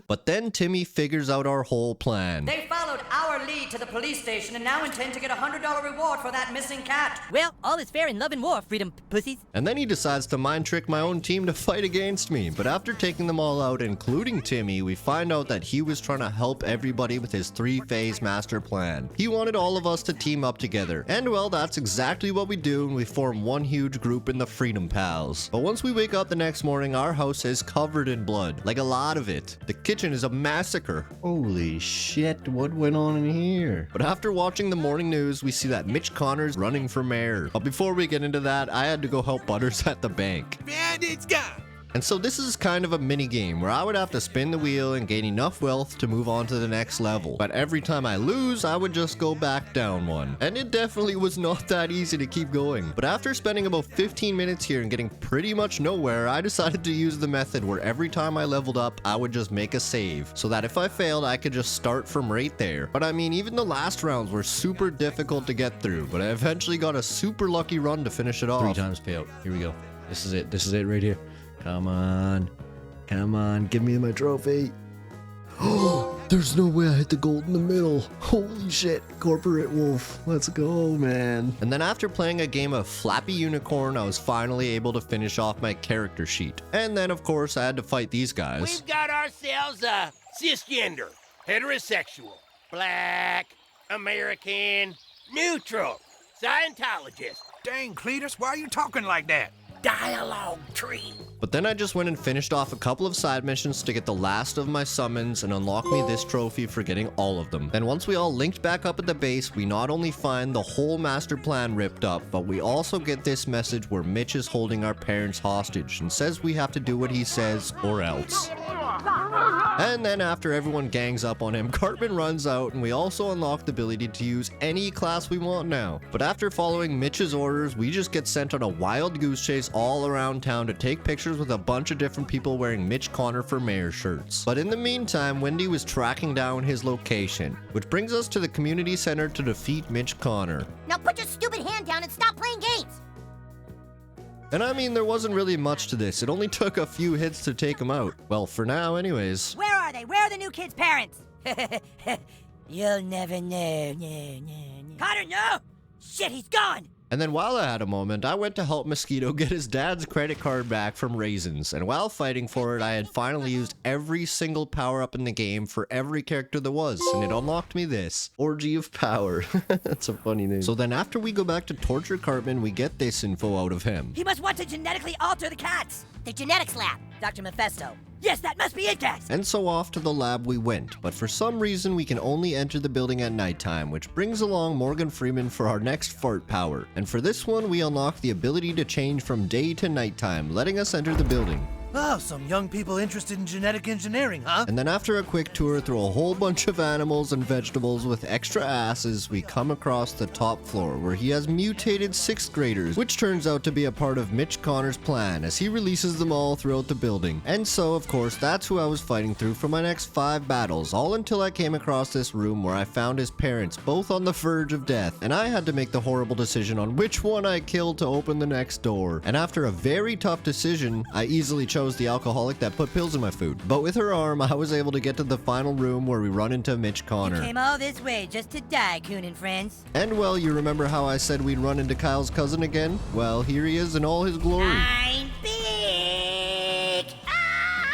But then Timmy figures out our whole plan. They followed our lead to the police station and now intend to get a $100 reward for that missing cat. Well, all is fair in love and war, freedom pussies. And then he decides to mind trick my own team to fight against me. But after taking them all out, including Timmy, we find out that he was trying to help everybody with his 3-phase master plan. He wanted all of us to team up together. And well, that's exactly what we do, and we form one huge group in the Freedom Pals. But once we wake up the next morning, our house is covered in blood. Like a lot of it. The kitchen is a massacre. Holy shit, what went on in here? But after watching the morning news, we see that Mitch Connor's running for mayor. But before we get into that, I had to go help Butters at the bank. And it's gone. And so this is kind of a mini game where I would have to spin the wheel and gain enough wealth to move on to the next level. But every time I lose, I would just go back down one. And it definitely was not that easy to keep going. But after spending about 15 minutes here and getting pretty much nowhere, I decided to use the method where every time I leveled up, I would just make a save. So that if I failed, I could just start from right there. But I mean, even the last rounds were super difficult to get through. But I eventually got a super lucky run to finish it off. 3 times payout. Here we go. This is it. This is it right here. Come on. Come on. Give me my trophy. Oh, there's no way I hit the gold in the middle. Holy shit. Corporate Wolf. Let's go, man. And then after playing a game of Flappy Unicorn, I was finally able to finish off my character sheet. And then, of course, I had to fight these guys. We've got ourselves a cisgender, heterosexual, black, American, neutral, Scientologist. Dang, Cletus, why are you talking like that? Dialogue tree. But then I just went and finished off a couple of side missions to get the last of my summons and unlock me this trophy for getting all of them. Then once we all linked back up at the base, we not only find the whole master plan ripped up, but we also get this message where Mitch is holding our parents hostage and says we have to do what he says or else. And then after everyone gangs up on him, Cartman runs out, and we also unlock the ability to use any class we want now. But after following Mitch's orders, we just get sent on a wild goose chase all around town to take pictures with a bunch of different people wearing Mitch Connor for mayor shirts. But in the meantime, Wendy was tracking down his location, which brings us to the community center to defeat Mitch Connor. Now put your stupid hand down and stop playing games! And I mean, there wasn't really much to this. It only took a few hits to take him out. Well, for now anyways. Where are they? Where are the new kid's parents? You'll never know. No. Connor, no! Shit, he's gone! And then while I had a moment, I went to help Mosquito get his dad's credit card back from Raisins. And while fighting for it, I had finally used every single power-up in the game for every character there was. And it unlocked me this. Orgy of Power. That's a funny name. So then after we go back to torture Cartman, we get this info out of him. He must want to genetically alter the cats. The genetics lab. Dr. Mephisto. Yes, that must be it, guys. And so off to the lab we went, but for some reason we can only enter the building at nighttime, which brings along Morgan Freeman for our next fart power. And for this one, we unlock the ability to change from day to nighttime, letting us enter the building. Oh, some young people interested in genetic engineering, huh? And then after a quick tour through a whole bunch of animals and vegetables with extra asses, we come across the top floor where he has mutated 6th graders, which turns out to be a part of Mitch Connor's plan as he releases them all throughout the building. And so, of course, that's who I was fighting through for my next 5 battles, all until I came across this room where I found his parents both on the verge of death, and I had to make the horrible decision on which one I killed to open the next door. And after a very tough decision, I easily chose the alcoholic that put pills in my food. But with her arm, I was able to get to the final room where we run into Mitch Connor. Came all this way just to die, Coon and friends. And well, you remember how I said we'd run into Kyle's cousin again? Well, here he is in all his glory. I'm big!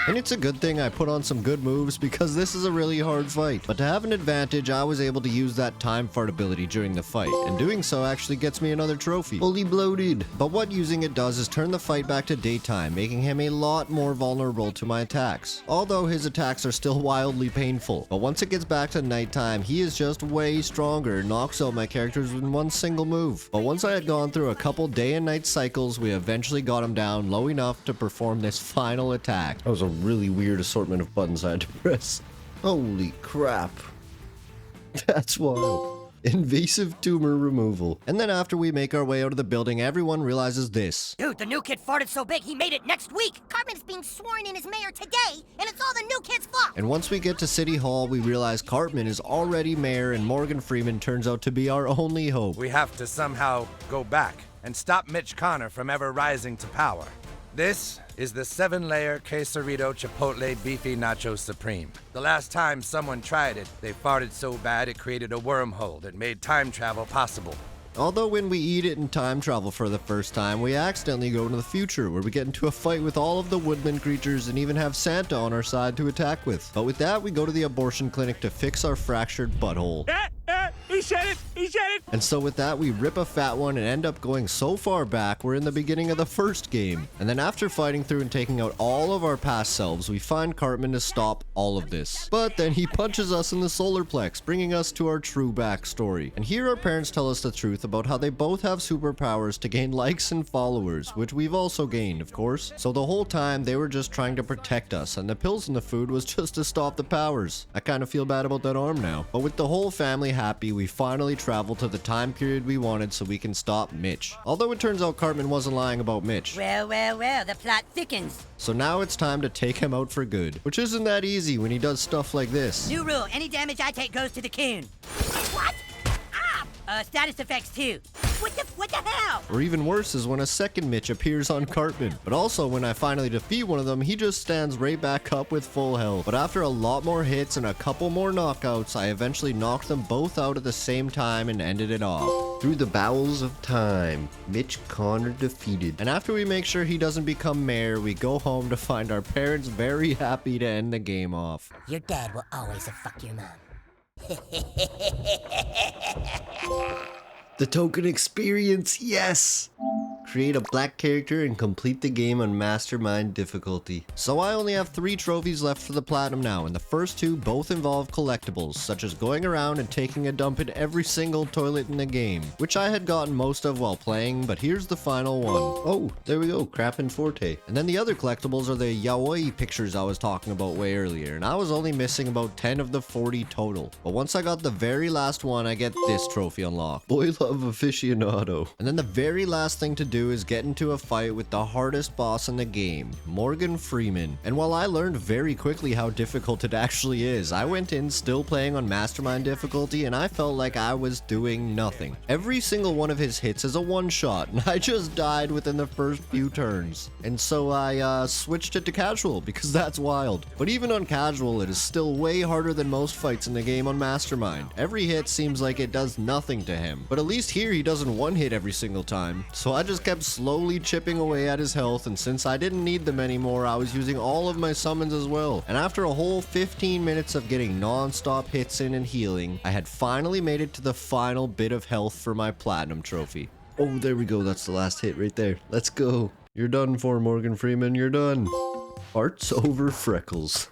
And it's a good thing I put on some good moves because this is a really hard fight. But to have an advantage, I was able to use that time fart ability during the fight, and doing so actually gets me another trophy. Fully bloated. But what using it does is turn the fight back to daytime, making him a lot more vulnerable to my attacks. Although his attacks are still wildly painful. But once it gets back to nighttime, he is just way stronger and knocks out my characters in one single move. But once I had gone through a couple day and night cycles, we eventually got him down low enough to perform this final attack. That was a really weird assortment of buttons I had to press. Holy crap. That's wild. Invasive tumor removal. And then after we make our way out of the building, everyone realizes this. Dude, the new kid farted so big he made it next week. Cartman is being sworn in as mayor today, and it's all the new kid's fault. And once we get to City Hall, we realize Cartman is already mayor and Morgan Freeman turns out to be our only hope. We have to somehow go back and stop Mitch Connor from ever rising to power. This is the 7-layer quesarito chipotle beefy nacho supreme. The last time someone tried it, they farted so bad it created a wormhole that made time travel possible. Although when we eat it and time travel for the first time, we accidentally go into the future where we get into a fight with all of the woodland creatures and even have Santa on our side to attack with. But with that, we go to the abortion clinic to fix our fractured butthole. He said it! He said it! And so with that, we rip a fat one and end up going so far back, we're in the beginning of the first game. And then after fighting through and taking out all of our past selves, we find Cartman to stop all of this. But then he punches us in the solar plex, bringing us to our true backstory. And here our parents tell us the truth about how they both have superpowers to gain likes and followers, which we've also gained, of course. So the whole time, they were just trying to protect us, and the pills in the food was just to stop the powers. I kind of feel bad about that arm now. But with the whole family happy, we finally travel to the time period we wanted so we can stop Mitch. Although it turns out Cartman wasn't lying about Mitch. Well, well, well, the plot thickens. So now it's time to take him out for good, which isn't that easy when he does stuff like this. New rule, any damage I take goes to the coon. What? Ah! Status effects too. What the hell? Or even worse is when a second Mitch appears on Cartman. But also when I finally defeat one of them, he just stands right back up with full health. But after a lot more hits and a couple more knockouts, I eventually knocked them both out at the same time and ended it off. Through the bowels of time, Mitch Connor defeated. And after we make sure he doesn't become mayor, we go home to find our parents very happy to end the game off. Your dad will always have fucked your mom. The token experience, yes! Create a black character and complete the game on Mastermind difficulty. So I only have 3 trophies left for the Platinum now, and the first 2 both involve collectibles, such as going around and taking a dump in every single toilet in the game, which I had gotten most of while playing, but here's the final one. Oh, there we go, Crappin' Forte. And then the other collectibles are the yaoi pictures I was talking about way earlier, and I was only missing about 10 of the 40 total. But once I got the very last one, I get this trophy unlocked. Boy love aficionado. And then the very last thing to do is get into a fight with the hardest boss in the game, Morgan Freeman. And while I learned very quickly how difficult it actually is, I went in still playing on Mastermind difficulty and I felt like I was doing nothing. Every single one of his hits is a one-shot and I just died within the first few turns. And so I switched it to casual because that's wild. But even on casual, it is still way harder than most fights in the game on Mastermind. Every hit seems like it does nothing to him. But at least here he doesn't one-hit every single time. So I just kept slowly chipping away at his health, and since I didn't need them anymore, I was using all of my summons as well. And after a whole 15 minutes of getting non-stop hits in and healing, I had finally made it to the final bit of health for my Platinum trophy. Oh, there we go. That's the last hit right there. Let's go. You're done for, Morgan Freeman. You're done. Hearts over freckles.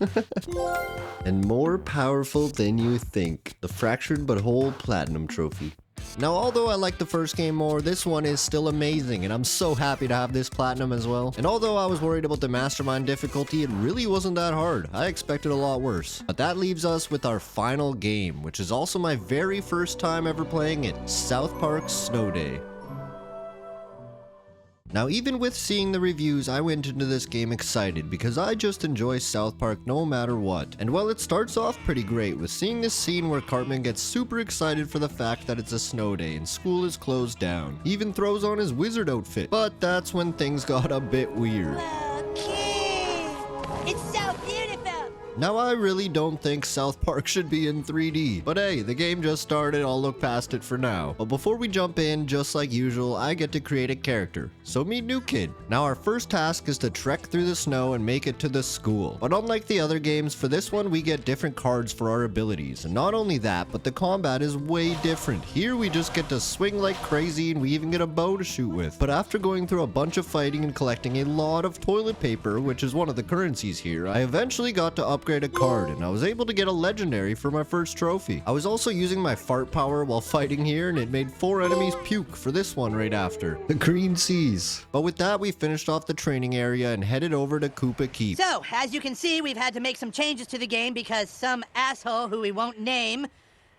And more powerful than you think. The Fractured But Whole Platinum trophy. Now, although I like the first game more, this one is still amazing, and I'm so happy to have this platinum as well. And although I was worried about the mastermind difficulty, it really wasn't that hard. I expected a lot worse. But that leaves us with our final game, which is also my very first time ever playing it, South Park Snow Day. Now, even with seeing the reviews, I went into this game excited because I just enjoy South Park no matter what. And well, it starts off pretty great with seeing this scene where Cartman gets super excited for the fact that it's a snow day and school is closed down. He even throws on his wizard outfit. But that's when things got a bit weird. It's so beautiful! Now, I really don't think South Park should be in 3D, but hey, the game just started, I'll look past it for now. But before we jump in, just like usual, I get to create a character. So meet New Kid. Now, our first task is to trek through the snow and make it to the school. But unlike the other games, for this one we get different cards for our abilities. And not only that, but the combat is way different. Here we just get to swing like crazy and we even get a bow to shoot with. But after going through a bunch of fighting and collecting a lot of toilet paper, which is one of the currencies here, I eventually got to upgrade a card and I was able to get a legendary for my first trophy. I was also using my fart power while fighting here and it made 4 enemies puke for this one right after. The Green Seas. But with that, we finished off the training area and headed over to Koopa Keep. So, as you can see, we've had to make some changes to the game because some asshole who we won't name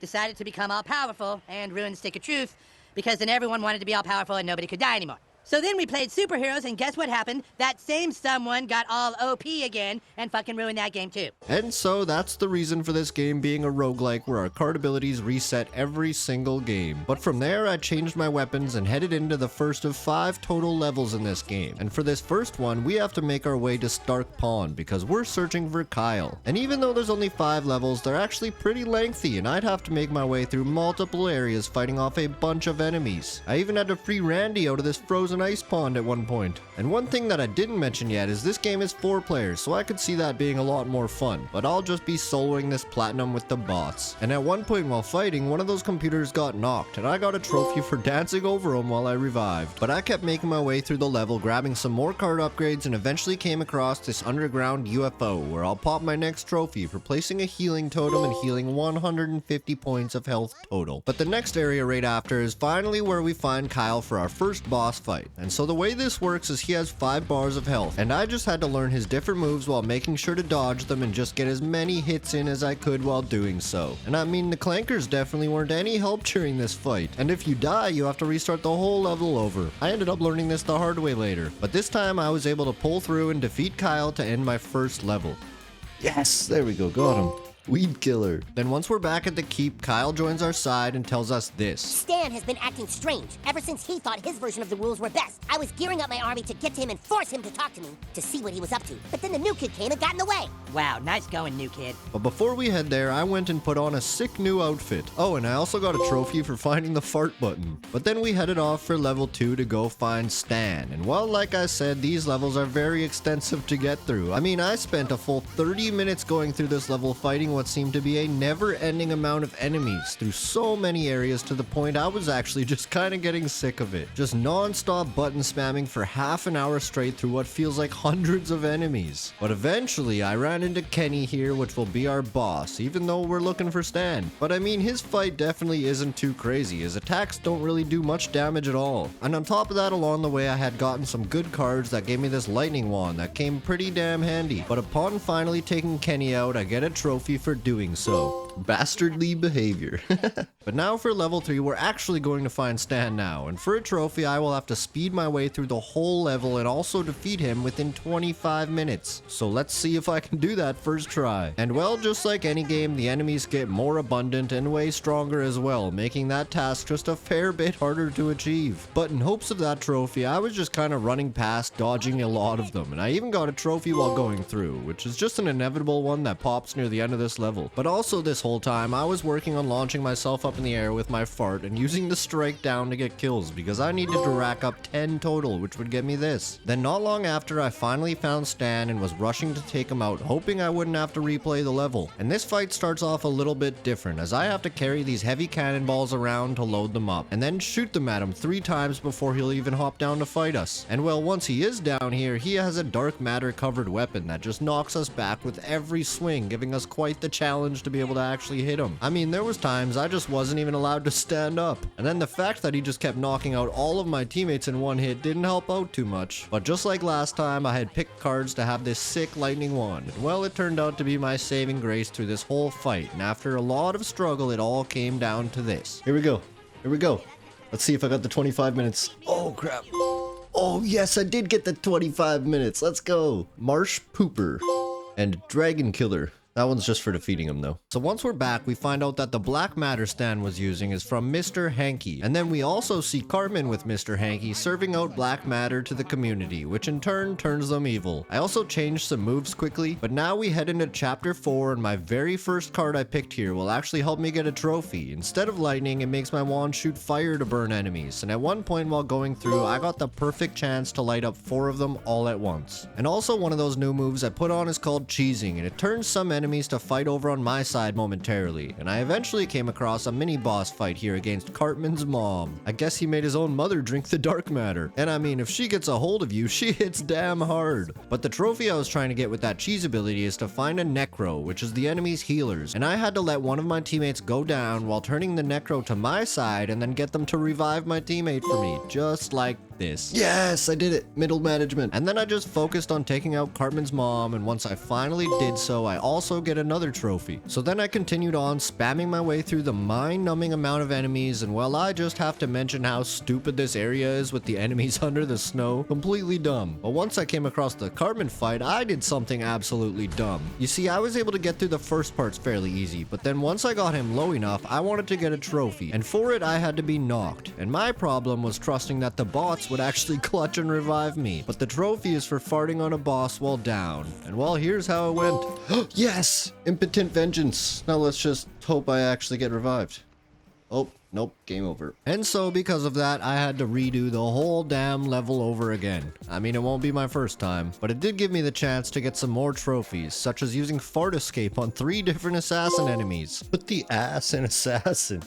decided to become all-powerful and ruin the Stick of Truth because then everyone wanted to be all-powerful and nobody could die anymore. So then we played superheroes, and guess what happened? That same someone got all OP again and fucking ruined that game too. And so that's the reason for this game being a roguelike where our card abilities reset every single game. But from there, I changed my weapons and headed into the first of 5 total levels in this game. And for this first one, we have to make our way to Stark Pond because we're searching for Kyle. And even though there's only 5 levels, they're actually pretty lengthy and I'd have to make my way through multiple areas fighting off a bunch of enemies. I even had to free Randy out of this frozen ice pond at one point. And one thing that I didn't mention yet is this game is 4 players, so I could see that being a lot more fun, but I'll just be soloing this platinum with the bots. And at one point while fighting, one of those computers got knocked, and I got a trophy for dancing over him while I revived. But I kept making my way through the level, grabbing some more card upgrades, and eventually came across this underground UFO, where I'll pop my next trophy for placing a healing totem and healing 150 points of health total. But the next area right after is finally where we find Kyle for our first boss fight. And so the way this works is he has 5 bars of health, and I just had to learn his different moves while making sure to dodge them and just get as many hits in as I could while doing so. And I mean, the clankers definitely weren't any help during this fight, and if you die, you have to restart the whole level over. I ended up learning this the hard way later, but this time I was able to pull through and defeat Kyle to end my first level. Yes, there we go, got him. Weed killer. Then once we're back at the keep, Kyle joins our side and tells us this. Stan has been acting strange ever since he thought his version of the rules were best. I was gearing up my army to get to him and force him to talk to me to see what he was up to. But then the new kid came and got in the way. Wow, nice going, new kid. But before we head there, I went and put on a sick new outfit. Oh, and I also got a trophy for finding the fart button. But then we headed off for level 2 to go find Stan. And well, like I said, these levels are very extensive to get through. I mean, I spent a full 30 minutes going through this level fighting what seemed to be a never-ending amount of enemies through so many areas to the point I was actually just kind of getting sick of it. Just non-stop button spamming for half an hour straight through what feels like hundreds of enemies. But eventually I ran into Kenny here, which will be our boss, even though we're looking for Stan. But I mean, his fight definitely isn't too crazy. His attacks don't really do much damage at all. And on top of that, along the way I had gotten some good cards that gave me this lightning wand that came pretty damn handy. But upon finally taking Kenny out, I get a trophy for doing so. Bastardly behavior. But now for level 3, we're actually going to find Stan now, and for a trophy I will have to speed my way through the whole level and also defeat him within 25 minutes. So let's see if I can do that first try. And well, just like any game, the enemies get more abundant and way stronger as well, making that task just a fair bit harder to achieve. But in hopes of that trophy, I was just kind of running past, dodging a lot of them, and I even got a trophy while going through, which is just an inevitable one that pops near the end of this level. But also this whole time, I was working on launching myself up in the air with my fart and using the strike down to get kills because I needed to rack up 10 total, which would get me this. Then not long after, I finally found Stan and was rushing to take him out, hoping I wouldn't have to replay the level. And this fight starts off a little bit different, as I have to carry these heavy cannonballs around to load them up, and then shoot them at him 3 times before he'll even hop down to fight us. And well, once he is down here, he has a dark matter covered weapon that just knocks us back with every swing, giving us quite the challenge to be able to actually hit him. I mean, there was times I just wasn't even allowed to stand up. And then the fact that he just kept knocking out all of my teammates in one hit didn't help out too much. But just like last time, I had picked cards to have this sick lightning wand. And well, it turned out to be my saving grace through this whole fight. And after a lot of struggle, it all came down to this. Here we go. Here we go. Let's see if I got the 25 minutes. Oh, crap. Oh, yes, I did get the 25 minutes. Let's go. Marsh Pooper and Dragon Killer. That one's just for defeating him, though. So once we're back, we find out that the black matter Stan was using is from Mr. Hanky. And then we also see Cartman with Mr. Hanky serving out black matter to the community, which in turn turns them evil. I also changed some moves quickly, but now we head into chapter 4, and my very first card I picked here will actually help me get a trophy. Instead of lightning, it makes my wand shoot fire to burn enemies. And at one point while going through, I got the perfect chance to light up 4 of them all at once. And also one of those new moves I put on is called cheesing, and it turns some enemies to fight over on my side momentarily, and I eventually came across a mini boss fight here against Cartman's mom. I guess he made his own mother drink the dark matter, and I mean, if she gets a hold of you, she hits damn hard. But the trophy I was trying to get with that cheese ability is to find a Necro, which is the enemy's healers, and I had to let one of my teammates go down while turning the Necro to my side and then get them to revive my teammate for me, just like this. Yes, I did it. Middle management. And then I just focused on taking out Cartman's mom, and once I finally did so, I also get another trophy. So then I continued on spamming my way through the mind-numbing amount of enemies, and well, I just have to mention how stupid this area is with the enemies under the snow. Completely dumb. But once I came across the Cartman fight, I did something absolutely dumb. You see, I was able to get through the first parts fairly easy, but then once I got him low enough, I wanted to get a trophy, and for it I had to be knocked. And my problem was trusting that the bots would actually clutch and revive me. But the trophy is for farting on a boss while down. And well, here's how it went. Yes! Impotent vengeance. Now let's just hope I actually get revived. Oh, nope, game over. And so because of that, I had to redo the whole damn level over again. I mean, it won't be my first time, but it did give me the chance to get some more trophies, such as using Fart Escape on 3 different assassin enemies. Put the ass in assassin.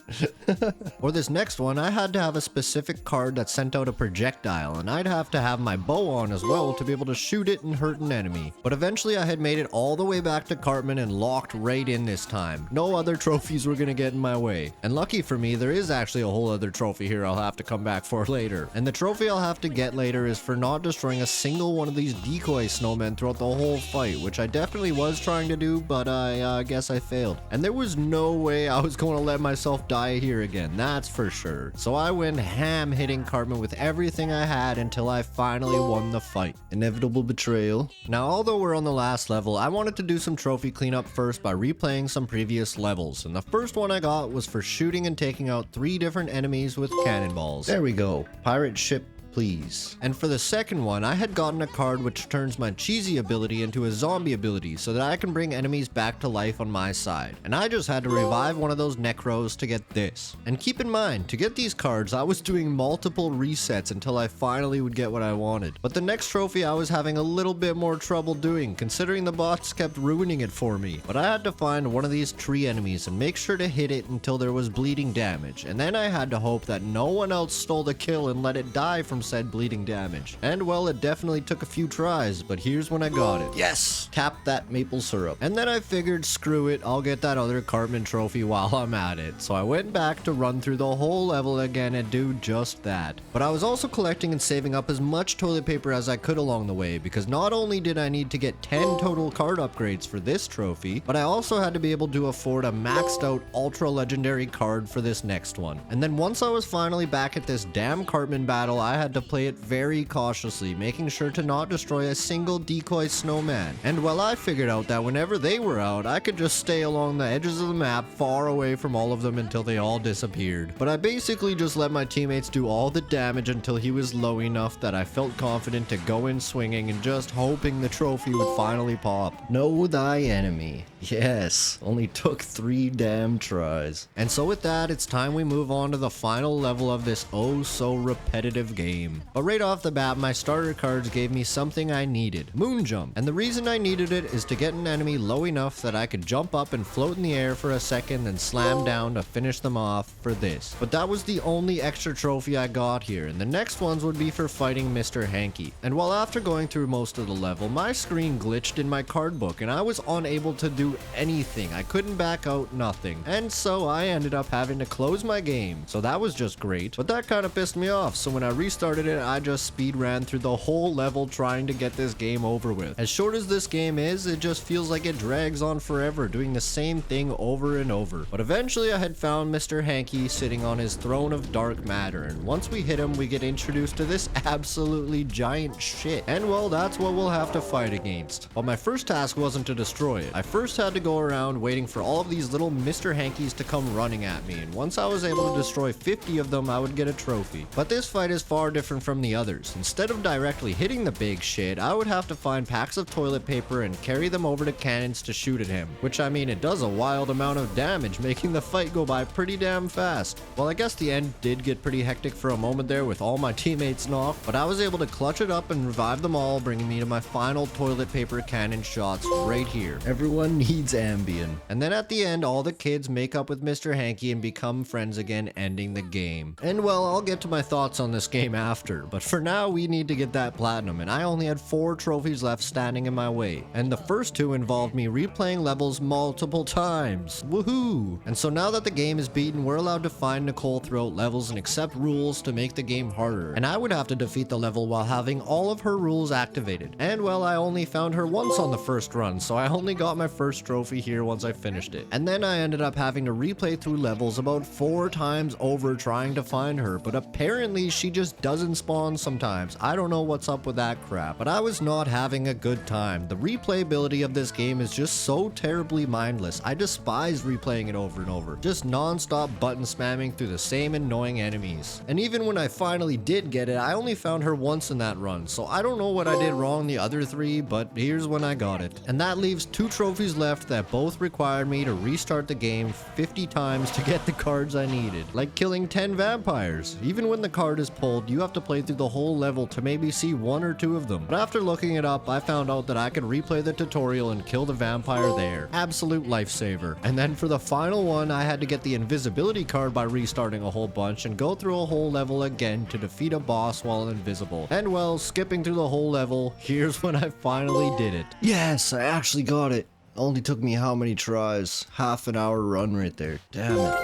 For this next one, I had to have a specific card that sent out a projectile, and I'd have to have my bow on as well to be able to shoot it and hurt an enemy. But eventually I had made it all the way back to Cartman and locked right in this time. No other trophies were gonna get in my way. And lucky for me, there is actually a whole other trophy here I'll have to come back for later. And the trophy I'll have to get later is for not destroying a single one of these decoy snowmen throughout the whole fight, which I definitely was trying to do, but I guess I failed. And there was no way I was going to let myself die here again, that's for sure. So I went ham hitting Cartman with everything I had until I finally won the fight. Inevitable betrayal. Now, although we're on the last level, I wanted to do some trophy cleanup first by replaying some previous levels. And the first one I got was for shooting and taking out 3 different enemies with cannonballs. There we go. Pirate ship, please. And for the second one, I had gotten a card which turns my cheesy ability into a zombie ability so that I can bring enemies back to life on my side. And I just had to revive one of those Necros to get this. And keep in mind, to get these cards, I was doing multiple resets until I finally would get what I wanted. But the next trophy I was having a little bit more trouble doing, considering the bots kept ruining it for me. But I had to find one of these tree enemies and make sure to hit it until there was bleeding damage. And then I had to hope that no one else stole the kill and let it die from said bleeding damage. And well, it definitely took a few tries, but here's when I got it. Yes! Tap that maple syrup. And then I figured, screw it, I'll get that other Cartman trophy while I'm at it. So I went back to run through the whole level again and do just that. But I was also collecting and saving up as much toilet paper as I could along the way, because not only did I need to get 10 total card upgrades for this trophy, but I also had to be able to afford a maxed out ultra legendary card for this next one. And then once I was finally back at this damn Cartman battle, I had to play it very cautiously, making sure to not destroy a single decoy snowman. And well, I figured out that whenever they were out, I could just stay along the edges of the map far away from all of them until they all disappeared. But I basically just let my teammates do all the damage until he was low enough that I felt confident to go in swinging and just hoping the trophy would finally pop. Know thy enemy. Yes, only took 3 damn tries. And so with that, it's time we move on to the final level of this oh so repetitive game. game. But right off the bat, my starter cards gave me something I needed, Moon Jump. And the reason I needed it is to get an enemy low enough that I could jump up and float in the air for a second and slam down to finish them off for this. But that was the only extra trophy I got here, and the next ones would be for fighting Mr. Hanky. And while after going through most of the level, my screen glitched in my card book and I was unable to do anything. I couldn't back out, nothing. And so I ended up having to close my game. So that was just great. But that kind of pissed me off, so when I restarted it, I just speed ran through the whole level trying to get this game over with. As short as this game is, it just feels like it drags on forever, doing the same thing over and over. But eventually I had found Mr. Hanky sitting on his throne of dark matter, and once we hit him, we get introduced to this absolutely giant shit. And well, that's what we'll have to fight against. But my first task wasn't to destroy it. I first had to go around waiting for all of these little Mr. Hankies to come running at me, and once I was able to destroy 50 of them, I would get a trophy. But this fight is far different from the others. Instead of directly hitting the big shit, I would have to find packs of toilet paper and carry them over to cannons to shoot at him. Which, I mean, it does a wild amount of damage, making the fight go by pretty damn fast. Well, I guess the end did get pretty hectic for a moment there with all my teammates knocked, but I was able to clutch it up and revive them all, bringing me to my final toilet paper cannon shots right here. Everyone needs Ambien. And then at the end, all the kids make up with Mr. Hanky and become friends again, ending the game. And well, I'll get to my thoughts on this game after, but for now we need to get that platinum, and I only had 4 trophies left standing in my way. And the first 2 involved me replaying levels multiple times. Woohoo! And so now that the game is beaten, we're allowed to find Nicole throughout levels and accept rules to make the game harder. And I would have to defeat the level while having all of her rules activated. And well, I only found her once on the first run, so I only got my first trophy here once I finished it. And then I ended up having to replay through levels about 4 times over trying to find her, but apparently she just doesn't spawn sometimes. I don't know what's up with that crap, but I was not having a good time. The replayability of this game is just so terribly mindless. I despise replaying it over and over, just non-stop button spamming through the same annoying enemies. And even when I finally did get it, I only found her once in that run, so I don't know what I did wrong the other 3, but here's when I got it. And that leaves 2 trophies left that both required me to restart the game 50 times to get the cards I needed, like killing 10 vampires. Even when the card is pulled, you have to play through the whole level to maybe see 1 or 2 of them. But after looking it up, I found out that I could replay the tutorial and kill the vampire there. Absolute lifesaver. And then for the final one, I had to get the invisibility card by restarting a whole bunch and go through a whole level again to defeat a boss while invisible. And well, skipping through the whole level, here's when I finally did it. Yes, I actually got it. Only took me how many tries? Half an hour run right there. Damn it.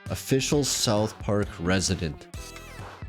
Official South Park resident.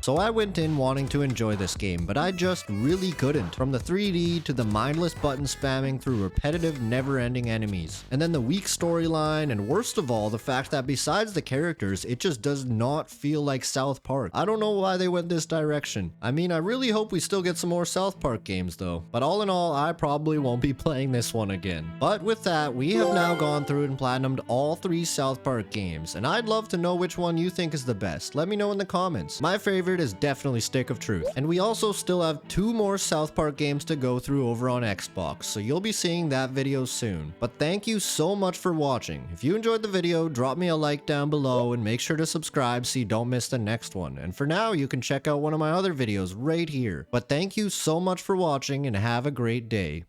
So I went in wanting to enjoy this game, but I just really couldn't. From the 3D to the mindless button spamming through repetitive, never-ending enemies. And then the weak storyline, and worst of all, the fact that besides the characters, it just does not feel like South Park. I don't know why they went this direction. I mean, I really hope we still get some more South Park games though. But all in all, I probably won't be playing this one again. But with that, we have now gone through and platinumed all 3 South Park games, and I'd love to know which one you think is the best. Let me know in the comments. My favorite is definitely Stick of Truth. And we also still have 2 more South Park games to go through over on Xbox, so you'll be seeing that video soon. But thank you so much for watching. If you enjoyed the video, drop me a like down below and make sure to subscribe so you don't miss the next one. And for now, you can check out one of my other videos right here. But thank you so much for watching and have a great day.